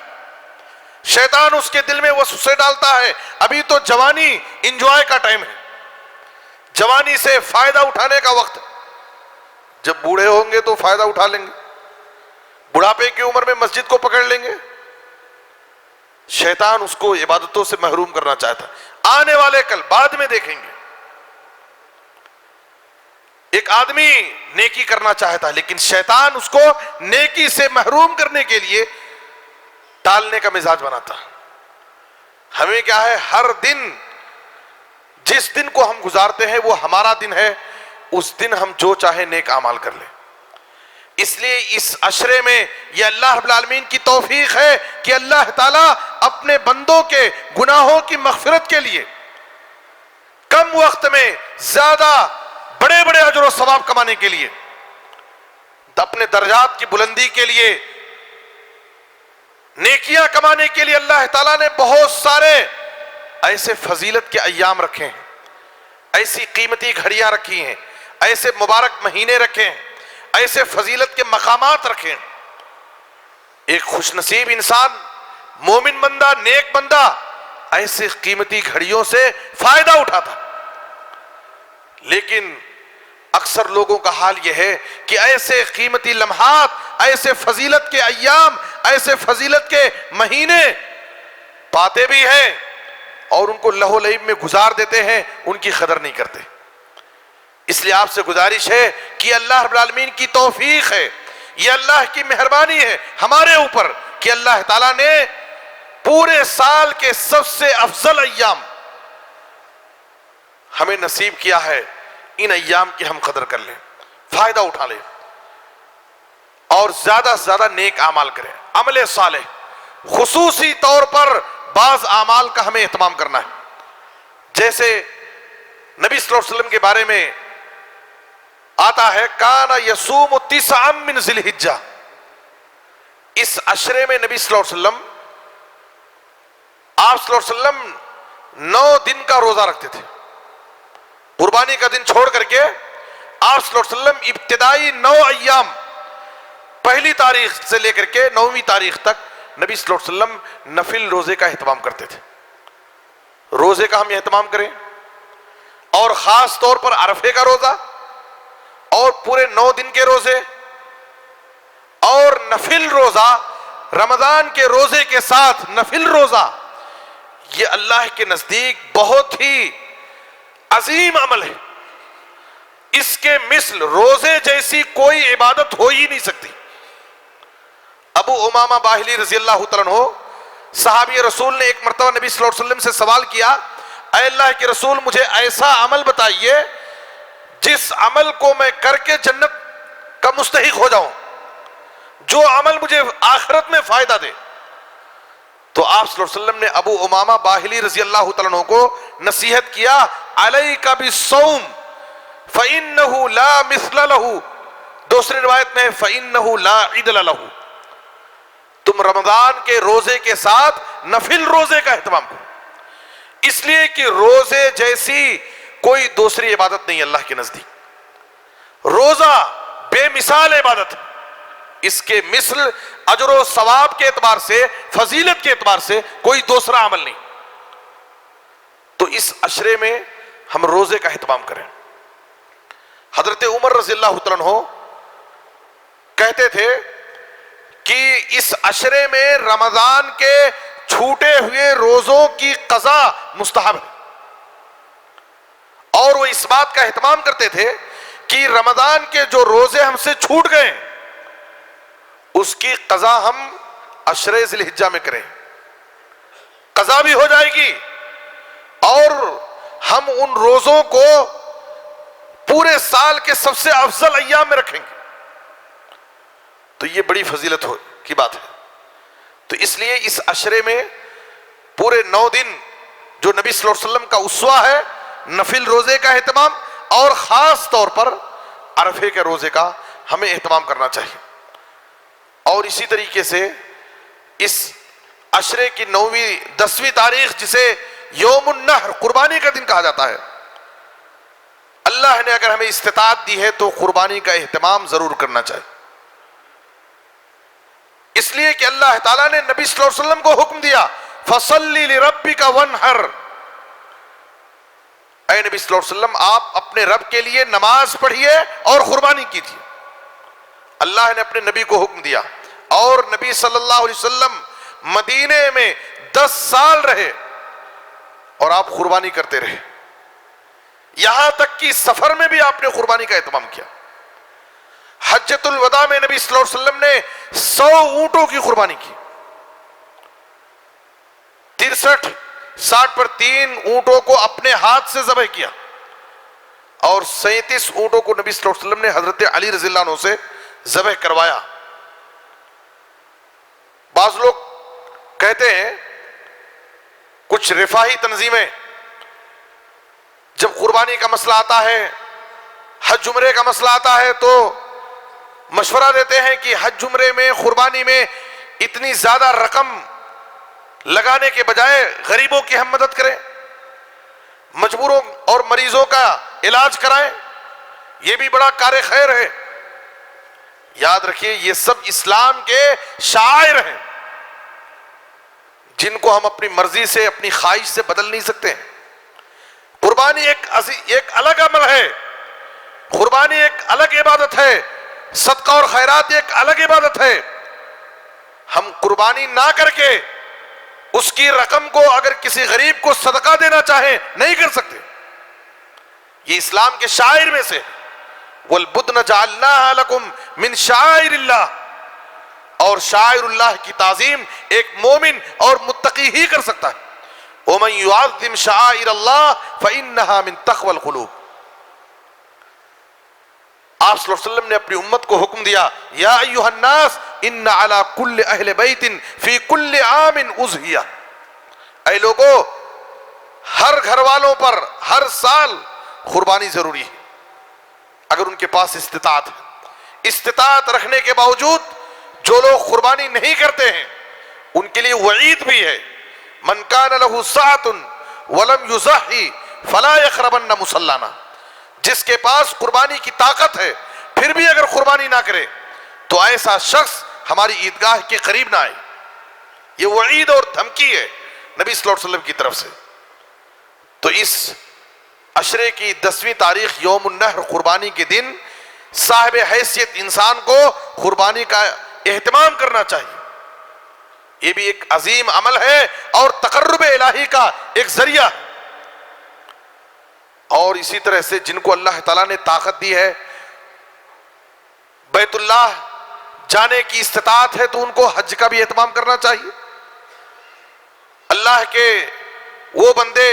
Speaker 2: شیطان اس کے دل میں وسوسے ڈالتا ہے. ابھی تو جوانی انجوائے کا ٹائم ہے، جوانی سے فائدہ اٹھانے کا وقت ہے. جب بوڑھے ہوں گے تو فائدہ اٹھا لیں گے، بڑھاپے کی عمر میں مسجد کو پکڑ لیں گے. شیطان اس کو عبادتوں سے محروم کرنا چاہتا. آنے والے کل بعد میں دیکھیں گے. ایک آدمی نیکی کرنا چاہتا، لیکن شیطان اس کو نیکی سے محروم کرنے کے لیے ٹالنے کا مزاج بناتا. ہمیں کیا ہے، ہر دن جس دن کو ہم گزارتے ہیں وہ ہمارا دن ہے. اس دن ہم جو چاہیں نیک اعمال کر لیں. اس لیے اس عشرے میں یہ اللہ رب العالمین کی توفیق ہے کہ اللہ تعالیٰ اپنے بندوں کے گناہوں کی مغفرت کے لیے کم وقت میں زیادہ بڑے بڑے اجر و ثواب کمانے کے لیے، اپنے درجات کی بلندی کے لیے، نیکیاں کمانے کے لیے اللہ تعالیٰ نے بہت سارے ایسے فضیلت کے ایام رکھے ہیں، ایسی قیمتی گھڑیاں رکھی ہیں، ایسے مبارک مہینے رکھے ہیں، ایسے فضیلت کے مقامات رکھیں. ایک خوش نصیب انسان، مومن بندہ، نیک بندہ ایسے قیمتی گھڑیوں سے فائدہ اٹھاتا. لیکن اکثر لوگوں کا حال یہ ہے کہ ایسے قیمتی لمحات، ایسے فضیلت کے ایام، ایسے فضیلت کے مہینے پاتے بھی ہیں اور ان کو لہو لعب میں گزار دیتے ہیں، ان کی قدر نہیں کرتے. اس لیے آپ سے گزارش ہے کہ اللہ رب العالمین کی توفیق ہے، یہ اللہ کی مہربانی ہے ہمارے اوپر کہ اللہ تعالیٰ نے پورے سال کے سب سے افضل ایام ہمیں نصیب کیا ہے. ان ایام کی ہم قدر کر لیں، فائدہ اٹھا لیں اور زیادہ سے زیادہ نیک اعمال کریں. عمل صالح، خصوصی طور پر بعض اعمال کا ہمیں اہتمام کرنا ہے. جیسے نبی صلی اللہ علیہ وسلم کے بارے میں آتا ہے کانا یصوم 9 من ذی الحجہ. اس عشرے میں نبی صلی اللہ علیہ وسلم، آپ صلی اللہ علیہ وسلم 9 دن کا روزہ رکھتے تھے. قربانی کا دن چھوڑ کر کے آپ صلی اللہ علیہ وسلم ابتدائی 9 ایام، پہلی تاریخ سے لے کر کے 9ویں تاریخ تک نبی صلی اللہ علیہ وسلم نفل روزے کا اہتمام کرتے تھے. روزے کا ہم اہتمام کریں، اور خاص طور پر عرفے کا روزہ اور پورے 9 دن کے روزے اور نفل روزہ، رمضان کے روزے کے ساتھ نفل روزہ، یہ اللہ کے نزدیک بہت ہی عظیم عمل ہے. اس کے مثل روزے جیسی کوئی عبادت ہو ہی نہیں سکتی. ابو امامہ باہلی رضی اللہ تعالیٰ عنہ صحابی رسول نے ایک مرتبہ نبی صلی اللہ علیہ وسلم سے سوال کیا، اے اللہ کے رسول مجھے ایسا عمل بتائیے جس عمل کو میں کر کے جنت کا مستحق ہو جاؤں، جو عمل مجھے آخرت میں فائدہ دے. تو آپ صلی اللہ علیہ وسلم نے ابو امامہ باہلی رضی اللہ تعالیٰ عنہ کو نصیحت کیا، علیک بالصوم فإنہ لا مثل لہ، دوسری روایت میں فإنہ لا عدل لہ، تم رمضان کے روزے کے ساتھ نفل روزے کا اہتمام کرو، اس لیے کہ روزے جیسی کوئی دوسری عبادت نہیں اللہ کے نزدیک، روزہ بے مثال عبادت ہے، اس کے مثل اجر و ثواب کے اعتبار سے، فضیلت کے اعتبار سے کوئی دوسرا عمل نہیں۔ تو اس عشرے میں ہم روزے کا اہتمام کریں۔ حضرت عمر رضی اللہ تعالیٰ عنہ کہتے تھے کہ اس عشرے میں رمضان کے چھوٹے ہوئے روزوں کی قضا مستحب ہے، اور وہ اس بات کا اہتمام کرتے تھے کہ رمضان کے جو روزے ہم سے چھوٹ گئے اس کی قضا ہم عشرے ذی الحجہ میں کریں، قضا بھی ہو جائے گی اور ہم ان روزوں کو پورے سال کے سب سے افضل ایام میں رکھیں گے، تو یہ بڑی فضیلت کی بات ہے۔ تو اس لیے اس عشرے میں پورے 9 دن جو نبی صلی اللہ علیہ وسلم کا اسوہ ہے، نفل روزے کا اہتمام، اور خاص طور پر عرفے کے روزے کا ہمیں اہتمام کرنا چاہیے۔ اور اسی طریقے سے اس عشرے کی 10ویں تاریخ جسے یوم النحر، قربانی کا دن کہا جاتا ہے، اللہ نے اگر ہمیں استطاعت دی ہے تو قربانی کا اہتمام ضرور کرنا چاہیے، اس لیے کہ اللہ تعالیٰ نے نبی صلی اللہ علیہ وسلم کو حکم دیا فَصَلِّ لِرَبِّكَ وَانْحَرْ، اے نبی صلی اللہ علیہ وسلم آپ اپنے رب کے لیے نماز پڑھیے اور قربانی کیجیے۔ اللہ نے اپنے نبی کو حکم دیا، اور نبی صلی اللہ علیہ وسلم مدینے میں 10 سال رہے اور آپ قربانی کرتے رہے، یہاں تک کہ سفر میں بھی آپ نے قربانی کا اہتمام کیا۔ حجۃ الوداع میں نبی صلی اللہ علیہ وسلم نے 100 اونٹوں کی قربانی کی، 63 پر 3 اونٹوں کو اپنے ہاتھ سے ذبح کیا، اور 37 اونٹوں کو نبی صلی اللہ علیہ وسلم نے حضرت علی رضی اللہ عنہ سے ذبح کروایا۔ بعض لوگ کہتے ہیں کچھ رفاہی تنظیمیں جب قربانی کا مسئلہ آتا ہے، حج عمرے کا مسئلہ آتا ہے، تو مشورہ دیتے ہیں کہ حج عمرے میں قربانی میں اتنی زیادہ رقم لگانے کے بجائے غریبوں کی ہم مدد کریں، مجبوروں اور مریضوں کا علاج کرائیں، یہ بھی بڑا کار خیر ہے۔ یاد رکھیے یہ سب اسلام کے شعائر ہیں جن کو ہم اپنی مرضی سے، اپنی خواہش سے بدل نہیں سکتے۔ قربانی ایک الگ عمل ہے، قربانی ایک الگ عبادت ہے، صدقہ اور خیرات ایک الگ عبادت ہے۔ ہم قربانی نہ کر کے اس کی رقم کو اگر کسی غریب کو صدقہ دینا چاہیں نہیں کر سکتے، یہ اسلام کے شعائر میں سے وَالْبُدْنَ جَعَلْنَاهَا لَكُمْ مِنْ شَعَائِرِ اللَّهِ، اور شاعر اللہ کی تعظیم ایک مومن اور متقی ہی کر سکتا ہے۔ وَمَنْ يُعَظِّمْ شَعَائِرَ اللَّهِ فَإِنَّهَا مِنْ تَقْوَى الْقُلُوبِ۔ آپ صلی اللہ علیہ وسلم نے اپنی امت کو حکم دیا یا ایھا الناس ان علی کل اہل بیت فی کل عام اضحیہ، اے لوگو ہر گھر والوں پر ہر سال قربانی ضروری ہے اگر ان کے پاس استطاعت ہے۔ استطاعت رکھنے کے باوجود جو لوگ قربانی نہیں کرتے ہیں ان کے لیے وعید بھی ہے، من کان لہ سعۃ ولم یضحی فلا یقربن مصلانا، جس کے پاس قربانی کی طاقت ہے پھر بھی اگر قربانی نہ کرے تو ایسا شخص ہماری عیدگاہ کے قریب نہ آئے۔ یہ وعید اور دھمکی ہے نبی صلی اللہ علیہ وسلم کی طرف سے۔ تو اس عشرے کی 10ویں تاریخ یوم النحر قربانی کے دن صاحب حیثیت انسان کو قربانی کا اہتمام کرنا چاہیے، یہ بھی ایک عظیم عمل ہے اور تقرب الہی کا ایک ذریعہ ہے۔ اور اسی طرح سے جن کو اللہ تعالیٰ نے طاقت دی ہے، بیت اللہ جانے کی استطاعت ہے، تو ان کو حج کا بھی اہتمام کرنا چاہیے۔ اللہ کے وہ بندے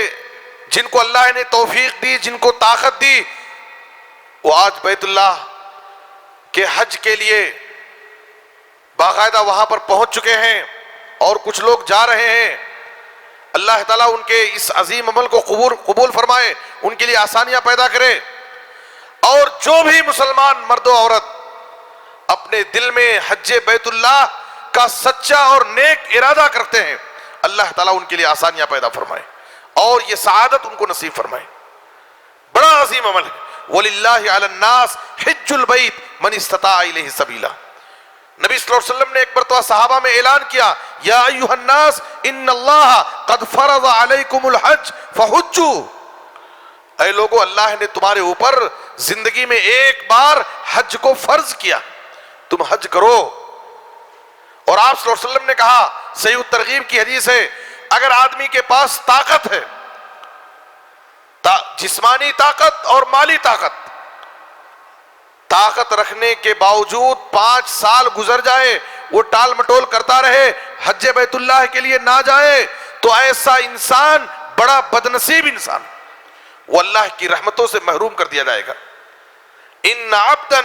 Speaker 2: جن کو اللہ نے توفیق دی، جن کو طاقت دی، وہ آج بیت اللہ کے حج کے لیے باقاعدہ وہاں پر پہنچ چکے ہیں، اور کچھ لوگ جا رہے ہیں. اللہ تعالیٰ ان کے اس عظیم عمل کو قبول فرمائے، ان کے لیے آسانیاں پیدا کرے. اور جو بھی مسلمان مرد و عورت اپنے دل میں حج بیت اللہ کا سچا اور نیک ارادہ کرتے ہیں، اللہ تعالیٰ ان کے لیے آسانیاں پیدا فرمائے اور یہ سعادت ان کو نصیب فرمائے. بڑا عظیم عمل ہے. وَلِلَّهِ عَلَى النَّاسِ حِجُّ الْبَيْتِ مَنِ اسْتَطَاعَ إِلَيْهِ سَبِيلًا. نبی صلی اللہ علیہ وسلم نے ایک مرتبہ صحابہ میں اعلان کیا، یا ایھا الناس ان اللہ قد فرض علیکم الحج فحجوا. اے لوگو، اللہ نے تمہارے اوپر زندگی میں ایک بار حج کو فرض کیا، تم حج کرو. اور آپ صلی اللہ علیہ وسلم نے کہا، صحیح الترغیب کی حدیث ہے، اگر آدمی کے پاس طاقت ہے، جسمانی طاقت اور مالی طاقت رکھنے کے باوجود 5 سال گزر جائے، وہ ٹال مٹول کرتا رہے، حج بیت اللہ کے لیے نہ جائے، تو ایسا انسان بڑا بدنصیب انسان، وہ اللہ کی رحمتوں سے محروم کر دیا جائے گا. ان عبدا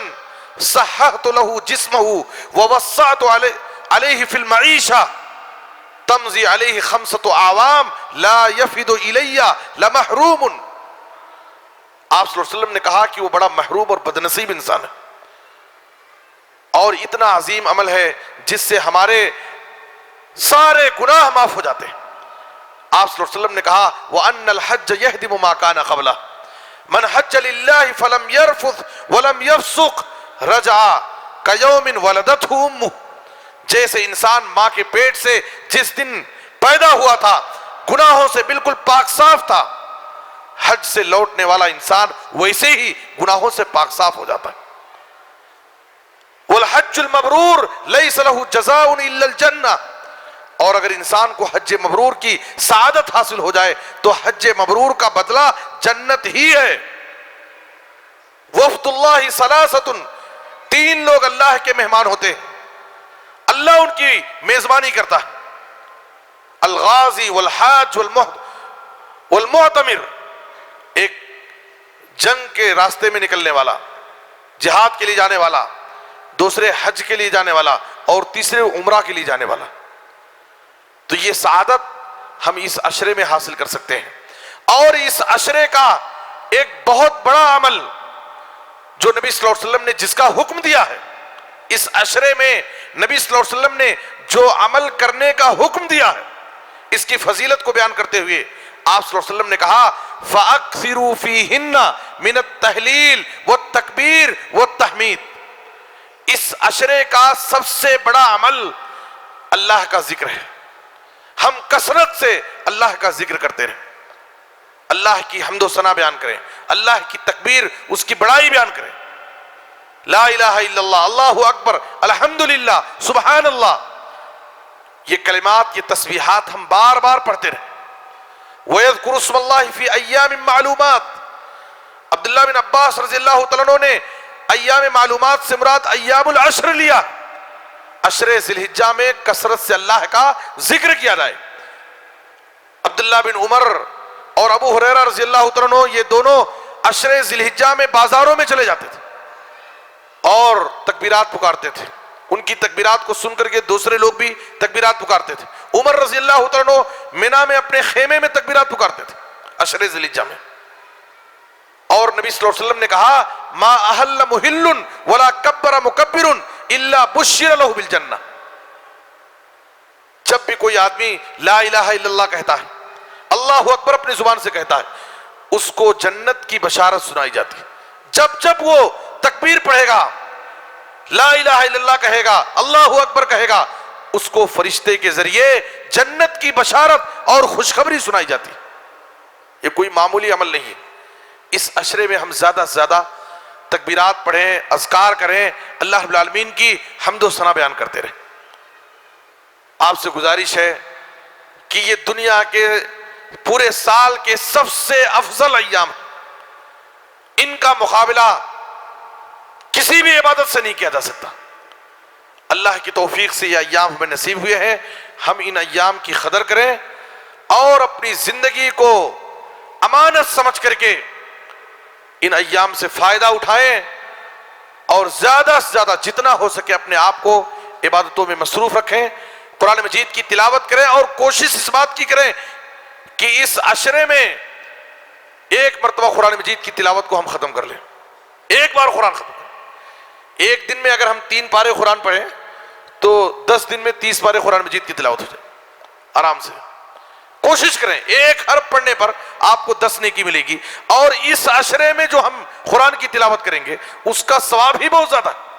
Speaker 2: صححت له جسمه ووسعت عليه في المعيشة تمضي عليه 5 اعوام لا يفد الي لمحروم. آپ صلی اللہ علیہ وسلم نے کہا کہ وہ بڑا محروم اور بدنصیب انسان ہے. اور اتنا عظیم عمل ہے جس سے ہمارے سارے گناہ معاف ہو جاتے ہیں. آپ صلی اللہ علیہ وسلم نے کہا، وَأَنَّ الْحَجَّ يَهْدِمُ مَا كَانَ قَبْلَهُ مَنْ حَجَّ لِلَّهِ فَلَمْ يَرْفُثْ وَلَمْ يَفْسُقْ رَجَعَ كَيَوْمٍ وَلَدَتْهُ أُمُّهُ. جیسے انسان ماں کے پیٹ سے جس دن پیدا ہوا تھا گناہوں سے بالکل پاک صاف تھا، حج سے لوٹنے والا انسان ویسے ہی گناہوں سے پاک صاف ہو جاتا ہے. والحج المبرور لیس له جزاء الا الجنہ. اور اگر انسان کو حج مبرور کی سعادت حاصل ہو جائے تو حج مبرور کا بدلہ جنت ہی ہے. وفد اللہ ثلاثۃ، 3 لوگ اللہ کے مہمان ہوتے ہیں، اللہ ان کی میزبانی کرتا ہے. الغازی والحاج والمعتمر، ایک جنگ کے راستے میں نکلنے والا، جہاد کے لیے جانے والا، دوسرے حج کے لیے جانے والا، اور تیسرے عمرہ کے لیے جانے والا. تو یہ سعادت ہم اس عشرے میں حاصل کر سکتے ہیں. اور اس عشرے کا ایک بہت بڑا عمل جو نبی صلی اللہ علیہ وسلم نے جس کا حکم دیا ہے، اس عشرے میں نبی صلی اللہ علیہ وسلم نے جو عمل کرنے کا حکم دیا ہے، اس کی فضیلت کو بیان کرتے ہوئے آپ صلی اللہ علیہ وسلم نے کہا، فَأَكْثِرُوا فِيهِنَّ مِنَ التَّهْلِيلِ وَالتَّكْبِيرِ وَالتَّحْمِيدِ. اس عشرے کا سب سے بڑا عمل اللہ کا ذکر ہے. ہم کثرت سے اللہ کا ذکر کرتے رہیں، اللہ کی حمد و ثنا بیان کریں، اللہ کی تکبیر، اس کی بڑائی بیان کریں. لا الہ الا اللہ، اللہ اکبر، الحمدللہ، سبحان اللہ. یہ کلمات، یہ تسبیحات ہم بار بار پڑھتے رہیں. وَيَذْكُرُ اسْمَ اللَّهِ فِي أَيَّامٍ مَعْلُومَاتٍ. عبداللہ بن عباس رضی اللہ تعالیٰ عنہ نے ایام معلومات سے مراد ایام العشر لیا. عشر ذی الحجہ میں کثرت سے اللہ کا ذکر کیا جائے. عبداللہ بن عمر اور ابو ہریرہ رضی اللہ تعالیٰ عنہ یہ دونوں عشر ذی الحجہ میں بازاروں میں چلے جاتے تھے اور تکبیرات پکارتے تھے. ان کی تکبیرات کو سن کر کے دوسرے لوگ بھی تکبیرات پکارتے تھے. عمر رضی اللہ تعالیٰ عنہ مینا میں اپنے خیمے میں تکبیرات پکارتے تھے عشر ذی الحجہ میں. اور نبی صلی اللہ علیہ وسلم نے کہا، ما احل محل ولا کبر مکبر الا بشر له بالجنہ. جب بھی کوئی آدمی لا الہ الا اللہ کہتا ہے، اللہ اکبر اپنی زبان سے کہتا ہے، اس کو جنت کی بشارت سنائی جاتی ہے. جب جب وہ تکبیر پڑھے گا، لا الہ الا اللہ کہے گا، اللہ اکبر کہے گا، اس کو فرشتے کے ذریعے جنت کی بشارت اور خوشخبری سنائی جاتی ہے. یہ کوئی معمولی عمل نہیں ہے. اس عشرے میں ہم زیادہ سے زیادہ تکبیرات پڑھیں، اذکار کریں، اللہ رب العالمین کی حمد و ثنا بیان کرتے رہیں. آپ سے گزارش ہے کہ یہ دنیا کے پورے سال کے سب سے افضل ایام ہیں. ان کا مقابلہ کسی بھی عبادت سے نہیں کیا جا سکتا. اللہ کی توفیق سے یہ ایام ہمیں نصیب ہوئے ہیں. ہم ان ایام کی قدر کریں اور اپنی زندگی کو امانت سمجھ کر کے ان ایام سے فائدہ اٹھائیں اور زیادہ سے زیادہ جتنا ہو سکے اپنے آپ کو عبادتوں میں مصروف رکھیں. قرآن مجید کی تلاوت کریں اور کوشش اس بات کی کریں کہ اس عشرے میں ایک مرتبہ قرآن مجید کی تلاوت کو ہم ختم کر لیں. ایک بار قرآن ختم کریں. ایک دن میں اگر ہم 3 پارے قرآن پڑھیں تو 10 دن میں 30 پارے قرآن مجید کی تلاوت ہو جائے آرام سے. کوشش کریں ایک حرف پڑھنے پر آپ کو 10 نیکی ملے گی. اور اس عشرے میں جو ہم قرآن کی تلاوت کریں گے اس کا ثواب ہی بہت زیادہ ہے.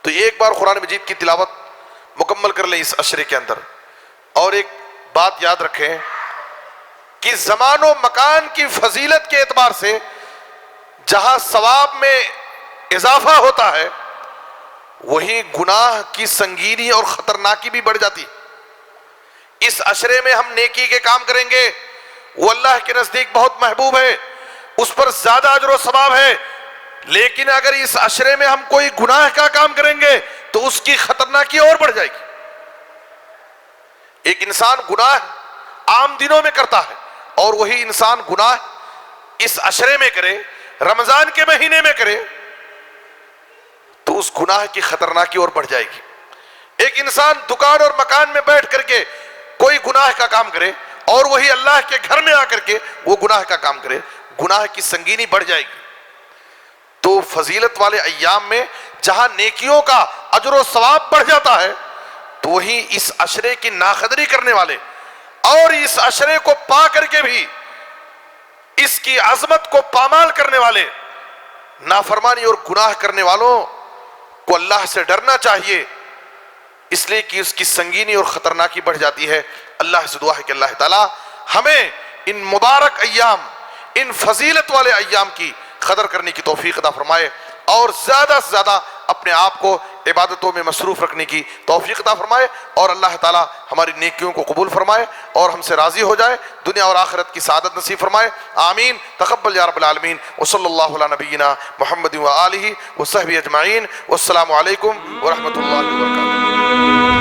Speaker 2: تو ایک بار قرآن مجید کی تلاوت مکمل کر لیں اس عشرے کے اندر. اور ایک بات یاد رکھیں کہ زمان و مکان کی فضیلت کے اعتبار سے جہاں ثواب میں اضافہ ہوتا ہے وہیں گناہ کی سنگینی اور خطرناکی بھی بڑھ جاتی. اس عشرے میں ہم نیکی کے کام کریں گے وہ اللہ کے نزدیک بہت محبوب ہے, اس پر زیادہ اجر و ثواب ہے. لیکن اگر اس عشرے میں ہم کوئی گناہ کا کام کریں گے تو اس کی خطرناکی اور بڑھ جائے گی. ایک انسان گناہ عام دنوں میں کرتا ہے اور وہی انسان گناہ اس عشرے میں کرے, رمضان کے مہینے میں کرے, تو اس گناہ کی خطرناکی اور بڑھ جائے گی. ایک انسان دکان اور مکان میں بیٹھ کر کے کوئی گناہ کا کام کرے اور وہی اللہ کے گھر میں آ کر کے وہ گناہ کا کام کرے, گناہ کی سنگینی بڑھ جائے گی. تو فضیلت والے ایام میں جہاں نیکیوں کا اجر و ثواب بڑھ جاتا ہے تو وہی اس عشرے کی ناقدری کرنے والے اور اس عشرے کو پا کر کے بھی اس کی عظمت کو پامال کرنے والے نافرمانی اور گناہ کرنے والوں کو اللہ سے ڈرنا چاہیے, اس لیے کہ اس کی سنگینی اور خطرناکی بڑھ جاتی ہے. اللہ سے دعا ہے کہ اللہ تعالی ہمیں ان مبارک ایام, ان فضیلت والے ایام کی قدر کرنے کی توفیق عطا فرمائے اور زیادہ سے زیادہ اپنے آپ کو عبادتوں میں مصروف رکھنے کی توفیق عطا فرمائے اور اللہ تعالی ہماری نیکیوں کو قبول فرمائے اور ہم سے راضی ہو جائے, دنیا اور آخرت کی سعادت نصیب فرمائے. آمین. تقبل یا رب العالمین. وصلی اللہ علی نبینا محمد و آلہ وصحبہ اجمعین. والسلام علیکم ورحمۃ اللہ وبرکاتہ.